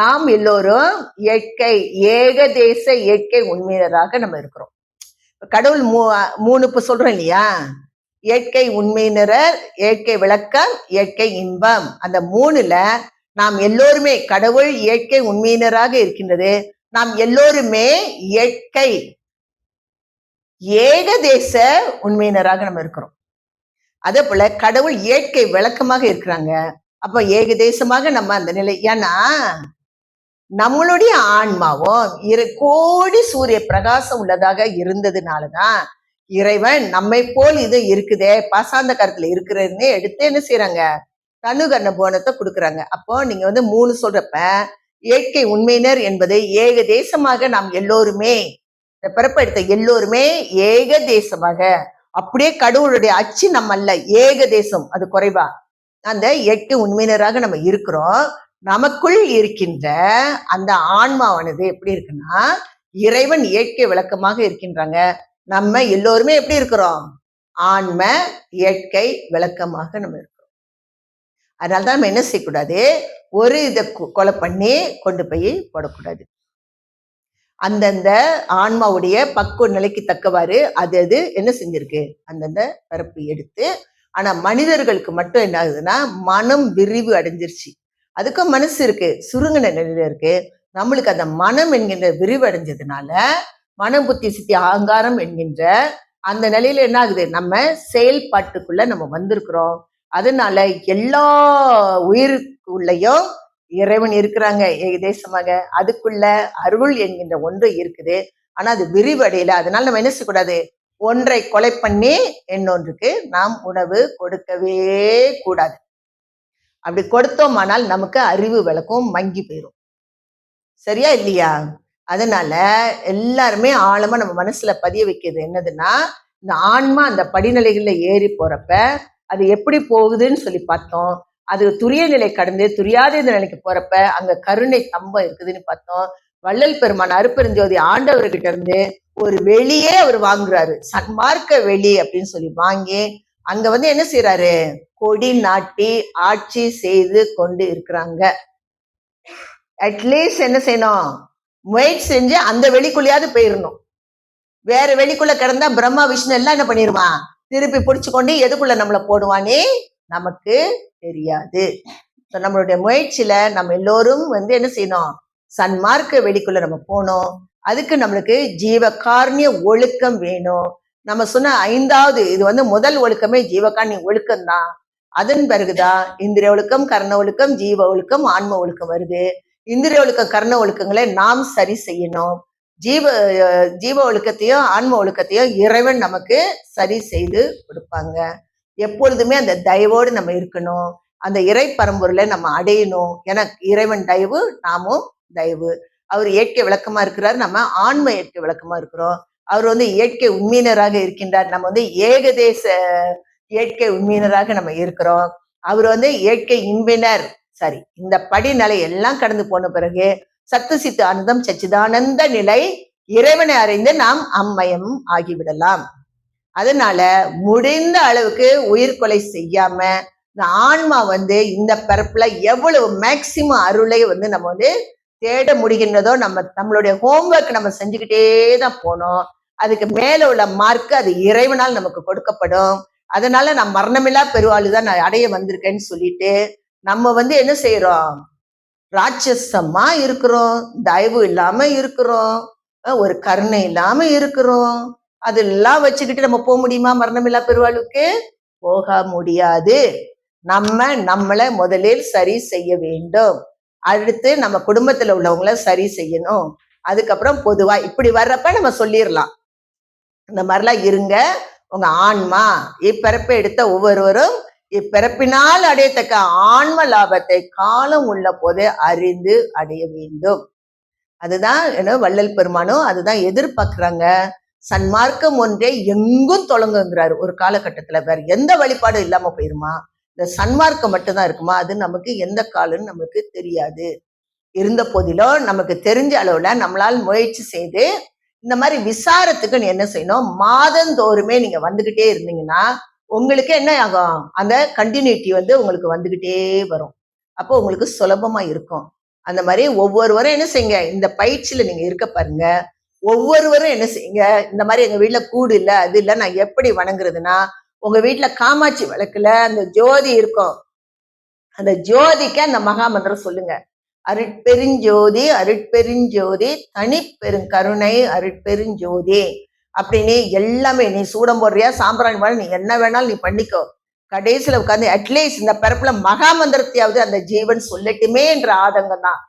நாம் எல்லோரும் இயற்கை ஏகதேச இயற்கை உண்மையினராக நம்ம இருக்கிறோம். கடவுள் மூணு இப்ப சொல்றோம் இல்லையா, இயற்கை உண்மையினர், இயற்கை விளக்கம், இயற்கை இன்பம். அந்த மூணுல நாம் எல்லோருமே கடவுள் இயற்கை உண்மையினராக இருக்கின்றது. நாம் எல்லோருமே இயற்கை ஏகதேச உண்மையினராக நம்ம இருக்கிறோம். அதே போல கடவுள் இயற்கை விளக்கமாக இருக்கிறாங்க. அப்ப ஏகதேசமாக நம்ம அந்த நிலை. ஏன்னா நம்மளுடைய ஆன்மாவும் கோடி சூரிய பிரகாசம் உள்ளதாக இருந்ததுனாலதான் இறைவன் நம்மை போல் இது இருக்குதே, பாசாந்த கருத்துல இருக்கிறதுன்னு எடுத்து என்ன செய்யறாங்க, தனுகர்ண போனத்தை கொடுக்குறாங்க. அப்போ நீங்க மூணு சொல்றப்ப இயற்கை உண்மையினர் என்பது ஏக தேசமாக நாம் எல்லோருமே, இந்த பிறப்பு எடுத்த எல்லோருமே ஏக தேசமாக, அப்படியே கடவுளுடைய அச்சு நம்ம அல்ல, ஏக தேசம் அது குறைவா, அந்த இயற்கை உண்மையினராக நம்ம இருக்கிறோம். நமக்குள் இருக்கின்ற அந்த ஆன்மாவானது எப்படி இருக்குன்னா, இறைவன் இயற்கை விளக்கமாக இருக்கின்றாங்க. நம்ம எல்லோருமே எப்படி இருக்கிறோம், ஆன்ம இயற்கை விளக்கமாக நம்ம இருக்கிறோம். அதனால்தான் நம்ம என்ன செய்யக்கூடாது, ஒரு இதை கொலை பண்ணி கொண்டு போய் போடக்கூடாது. அந்தந்த ஆன்மாவுடைய பக்குவ நிலைக்கு தக்கவாறு அது என்ன செஞ்சிருக்கு, அந்தந்த பிறப்பு எடுத்து. ஆனா மனிதர்களுக்கு மட்டும் என்ன ஆகுதுன்னா மனம் விரிவு அடைஞ்சிருச்சு. அதுக்கும் மனசு இருக்கு, சுருங்கின நிலையில இருக்கு. நம்மளுக்கு அந்த மனம் என்கின்ற விரிவு அடைஞ்சதுனால மனம் புத்தி சித்தி அகங்காரம் என்கின்ற அந்த நிலையில என்ன ஆகுது, நம்ம செயல்பாட்டுக்குள்ள நம்ம வந்திருக்கிறோம். அதனால எல்லா உயிருக்குள்ளயும் இறைவன் இருக்கிறாங்க ஏகதேசமாக. அதுக்குள்ள அருள் என்கின்ற ஒன்று இருக்குது. ஆனா அது விரிவடையல. அதனால நம்ம என்ன செய்யக்கூடாது, ஒன்றை கொலை பண்ணி இன்னொன்றுக்கு நாம் உணவு கொடுக்கவே கூடாது. அப்படி கொடுத்தோமானால் நமக்கு அறிவு விளக்கும் மங்கி போயிடும். சரியா இல்லையா? அதனால எல்லாருமே ஆழமா நம்ம மனசுல பதிய வைக்கிறது என்னதுன்னா, இந்த ஆன்மா அந்த படிநிலைகள்ல ஏறி போறப்ப அது எப்படி போகுதுன்னு சொல்லி பார்த்தோம். அது துரிய நிலை கடந்து துரியாத நிலைக்கு போறப்ப அங்க கருணை தம்பம் இருக்குதுன்னு பார்த்தோம். வள்ளல் பெருமான் அருப்பெருஞ்சோதி ஆண்டவர்கிட்ட இருந்து ஒரு வெளியே அவர் வாங்குறாரு, சன்மார்க்க வெளி அப்படின்னு சொல்லி வாங்கி அங்க என்ன செய்யறாரு, கொடி நாட்டி ஆட்சி செய்து கொண்டு இருக்கிறாங்க. அட்லீஸ்ட் என்ன செய்யணும், முயற்சி செஞ்சு அந்த வெளிக்குள்ளேயாவது போயிடணும். வேற வெளிக்குள்ள கிடந்தா பிரம்மா விஷ்ணு எல்லாம் என்ன பண்ணிருவான், திருப்பி பிடிச்சு கொண்டு எதுக்குள்ள நம்மளை போடுவானே நமக்கு தெரியாது. நம்மளுடைய முயற்சியில நம்ம எல்லோரும் என்ன செய்யணும், சன்மார்க்க வெளிக்குள்ள நம்ம போனோம். அதுக்கு நம்மளுக்கு ஜீவகாருண்ய ஒழுக்கம் வேணும். நம்ம சொன்ன 5வது இது முதல் ஒழுக்கமே ஜீவகாருண்ய ஒழுக்கம் தான். அதன் பிறகுதான் இந்திரிய ஒழுக்கம், கர்ண ஒழுக்கம், ஜீவ ஒழுக்கம், ஆன்ம ஒழுக்கம் வருது. இந்திரிய ஒழுக்க கர்ண ஒழுக்கங்களை நாம் சரி செய்யணும். ஜீவ ஒழுக்கத்தையும் ஆன்ம ஒழுக்கத்தையும் இறைவன் நமக்கு சரி செய்து கொடுப்பாங்க. எப்பொழுதுமே அந்த தயவோடு நம்ம இருக்கணும். அந்த இறை பரம்பொருளை நம்ம அடையணும். எனக்கு இறைவன் தயவு, நாமும் தயவு. அவர் இயற்கை விளக்கமா இருக்கிறார், நம்ம ஆன்ம இயற்கை விளக்கமா இருக்கிறோம். அவர் இயற்கை உண்மையினராக இருக்கின்றார், நம்ம ஏகதேச இயற்கை உண்மையினராக நம்ம இருக்கிறோம். அவர் இயற்கை இன்பினர். சரி, இந்த படிநிலை எல்லாம் கடந்து போன பிறகு சத்து சித்து ஆனந்தம் சச்சிதானந்த நிலை இறைவனை அறிந்து நாம் அம்மயம் ஆகிவிடலாம். அதனால முடிந்த அளவுக்கு உயிர் கொலை செய்யாம இந்த ஆன்மா இந்த பிறப்புல எவ்வளவு மேக்சிமம் அருளை நம்ம தேட முடிகின்றதோ நம்மளுடைய ஹோம்ஒர்க் நம்ம செஞ்சுக்கிட்டே தான் போனோம். அதுக்கு மேல உள்ள மார்க் அது இறைவனால் நமக்கு கொடுக்கப்படும். அதனால நான் மரணமில்லா பெருவாளுதான் நான் அடைய வந்திருக்கேன்னு சொல்லிட்டு நம்ம என்ன செய்யறோம், ராட்சசமா இருக்கிறோம், தயவு இல்லாம இருக்கிறோம், ஒரு கருணை இல்லாம இருக்கிறோம். அதெல்லாம் வச்சுக்கிட்டு நம்ம போக முடியுமா மரணமில்லா பெருவாளுக்கு? போக முடியாது. நம்மளை முதலில் சரி செய்ய வேண்டும். அடுத்து நம்ம குடும்பத்துல உள்ளவங்கள சரி செய்யணும். அதுக்கப்புறம் பொதுவா இப்படி வர்றப்ப நம்ம சொல்லிடலாம், இந்த மாதிரிலாம் இருங்க. உங்க ஆன்மா இப்பிறப்பை எடுத்த ஒவ்வொருவரும் இப்பிறப்பினால் அடையத்தக்க ஆன்ம லாபத்தை காலம் உள்ள போதே அறிந்து அடைய வேண்டும். அதுதான் வள்ளல் பெருமானும் அதுதான் எதிர்பார்க்கிறாங்க. சன்மார்க்கம் ஒன்றே எங்கும் தொடங்குங்கிறாரு. ஒரு காலகட்டத்துல வேற எந்த வழிபாடும் இல்லாம போயிருமா, இந்த சன்மார்க்கம் மட்டும்தான் இருக்குமா? அது நமக்கு எந்த காலம்னு நமக்கு தெரியாது. இருந்த போதிலும் நமக்கு தெரிஞ்ச அளவுல நம்மளால் முயற்சி செய்து இந்த மாதிரி விசாரத்துக்கு நீ என்ன செய்யணும், மாதந்தோறுமே நீங்க வந்துகிட்டே இருந்தீங்கன்னா உங்களுக்கு என்ன ஆகும், அந்த கண்டினியூட்டி உங்களுக்கு வந்துகிட்டே வரும். அப்போ உங்களுக்கு சுலபமா இருக்கும். அந்த மாதிரி ஒவ்வொருவரும் என்ன செய்யுங்க, இந்த பயிற்சியில நீங்க இருக்க பாருங்க. ஒவ்வொருவரும் என்ன செய்யுங்க, இந்த மாதிரி எங்க வீட்டுல கூடு இல்ல அது இல்ல, நான் எப்படி வணங்குறதுன்னா, உங்க வீட்டுல காமாட்சி விளக்குல அந்த ஜோதி இருக்கும், அந்த ஜோதிக்கு அந்த மகாமந்திரம் சொல்லுங்க. அருட்பெருஞ்சோதி அருட்பெருஞ்சோதி தனி பெருங்கருணை அருட்பெருஞ்சோதி அப்படின்னு எல்லாமே. நீ சூடம் போடுறியா சாம்பிராணி போட, நீ என்ன வேணாலும் நீ பண்ணிக்கோ. கடைசியில உட்காந்து அட்லீஸ்ட் இந்த பிறப்புல மகாமந்திரத்தையாவது அந்த ஜீவன் சொல்லட்டுமே என்ற ஆதங்கம் தான்.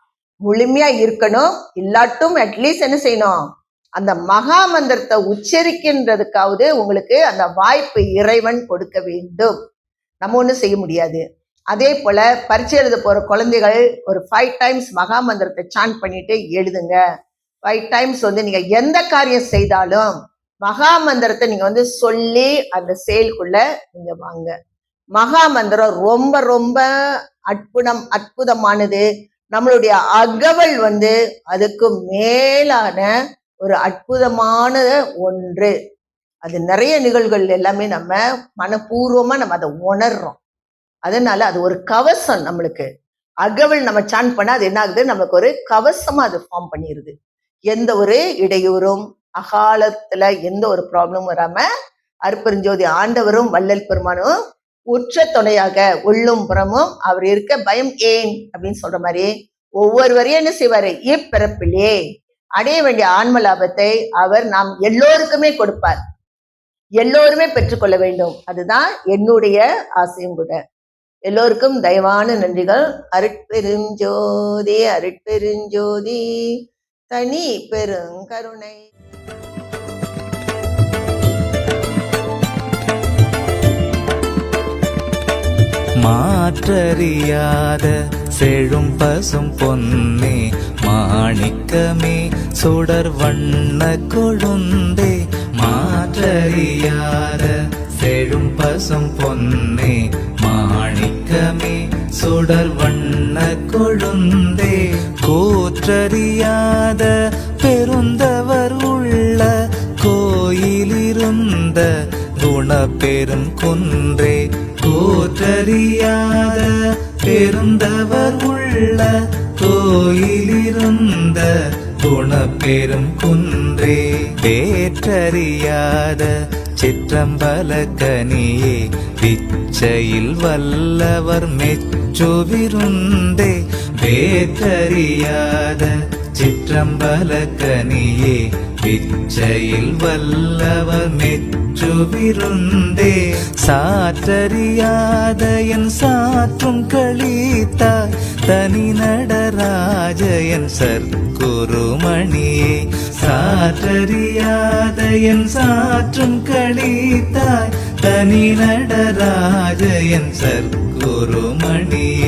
முழுமையா இருக்கணும், இல்லாட்டும் அட்லீஸ்ட் என்ன செய்யணும், அந்த மகாமந்திரத்தை உச்சரிக்கின்றதுக்காவது உங்களுக்கு அந்த வாய்ப்பு இறைவன் கொடுக்க வேண்டும். நம்ம ஒன்றும் செய்ய முடியாது. அதே போல பரீட்சை எழுத போற குழந்தைகள் ஒரு 5 times மகாமந்திரத்தை சாண்ட் பண்ணிட்டு எழுதுங்க. 5 times நீங்க எந்த காரியம் செய்தாலும் மகாமந்திரத்தை நீங்க சொல்லி அந்த செயலுக்குள்ள நீங்க வாங்க. மகாமந்திரம் ரொம்ப ரொம்ப அற்புதமானது. நம்மளுடைய அகவல் அதுக்கு மேலான ஒரு அற்புதமான ஒன்று. அது நிறைய நிகழ்வுகள் எல்லாமே நம்ம மனப்பூர்வமா நம்ம அதை உணர்றோம். அதனால அது ஒரு கவசம். நம்மளுக்கு அகவல் நம்ம சான் பண்ணா அது என்ன ஆகுது, நமக்கு ஒரு கவசமா அது ஃபார்ம் பண்ணிடுது. எந்த ஒரு இடையூறும் அகாலத்துல எந்த ஒரு ப்ராப்ளமும் வராம அருட்பெருஞ்சோதி ஆண்டவரும் வள்ளல் பெருமானும் உற்ற துணையாக உள்ளும் புறமும் அவர் இருக்க பயம் ஏன் அப்படின்னு சொல்ற மாதிரி ஒவ்வொருவரையும் என்ன செய்வாரு, இப்பிறப்பிலே அடைய வேண்டிய ஆன்ம லாபத்தை அவர் நாம் எல்லோருக்குமே கொடுப்பார். எல்லோருமே பெற்றுக்கொள்ள வேண்டும். அதுதான் என்னுடைய ஆசையும் கூட. எல்லோருக்கும் தயவான நன்றிகள். அருட்பெருஞ்சோதி அருட்பெருஞ்சோதி தனி பெருங்கருணை. மாற்றறியாத செழும் பசும் பொன்னே மாணிக்கமே சுடர் வண்ண கொழுந்தே. மாற்றறியாத செழும் பசும் பொன்னே மாணிக்கமே சுடர் வண்ண கொழுந்தே. கூற்றறியாத பெருந்தவர் உள்ள கோயிலிருந்த குணப்பெரும் குன்றே. கூற்றறியாத பெருந்தவர் உள்ள கோயிலிருந்த குணப்பெரும் குன்றே. வேற்றறியாத சிற்றம்பல கனியே பிச்சையில் வல்லவர் மெச்சுவிருந்தே. வேற்றறியாத சிற்றம்பல கனியே பிச்சையில் வல்லவர் மெச்சுவிருந்தே. சாற்றறியாத என் சாற்றும் களித்தாய் தனி நடராஜ என் சற்குருமணியே. சாற்றறியாத என் சாற்றும் களித்தாய் தனி நடராஜ என் சற்குருமணியே.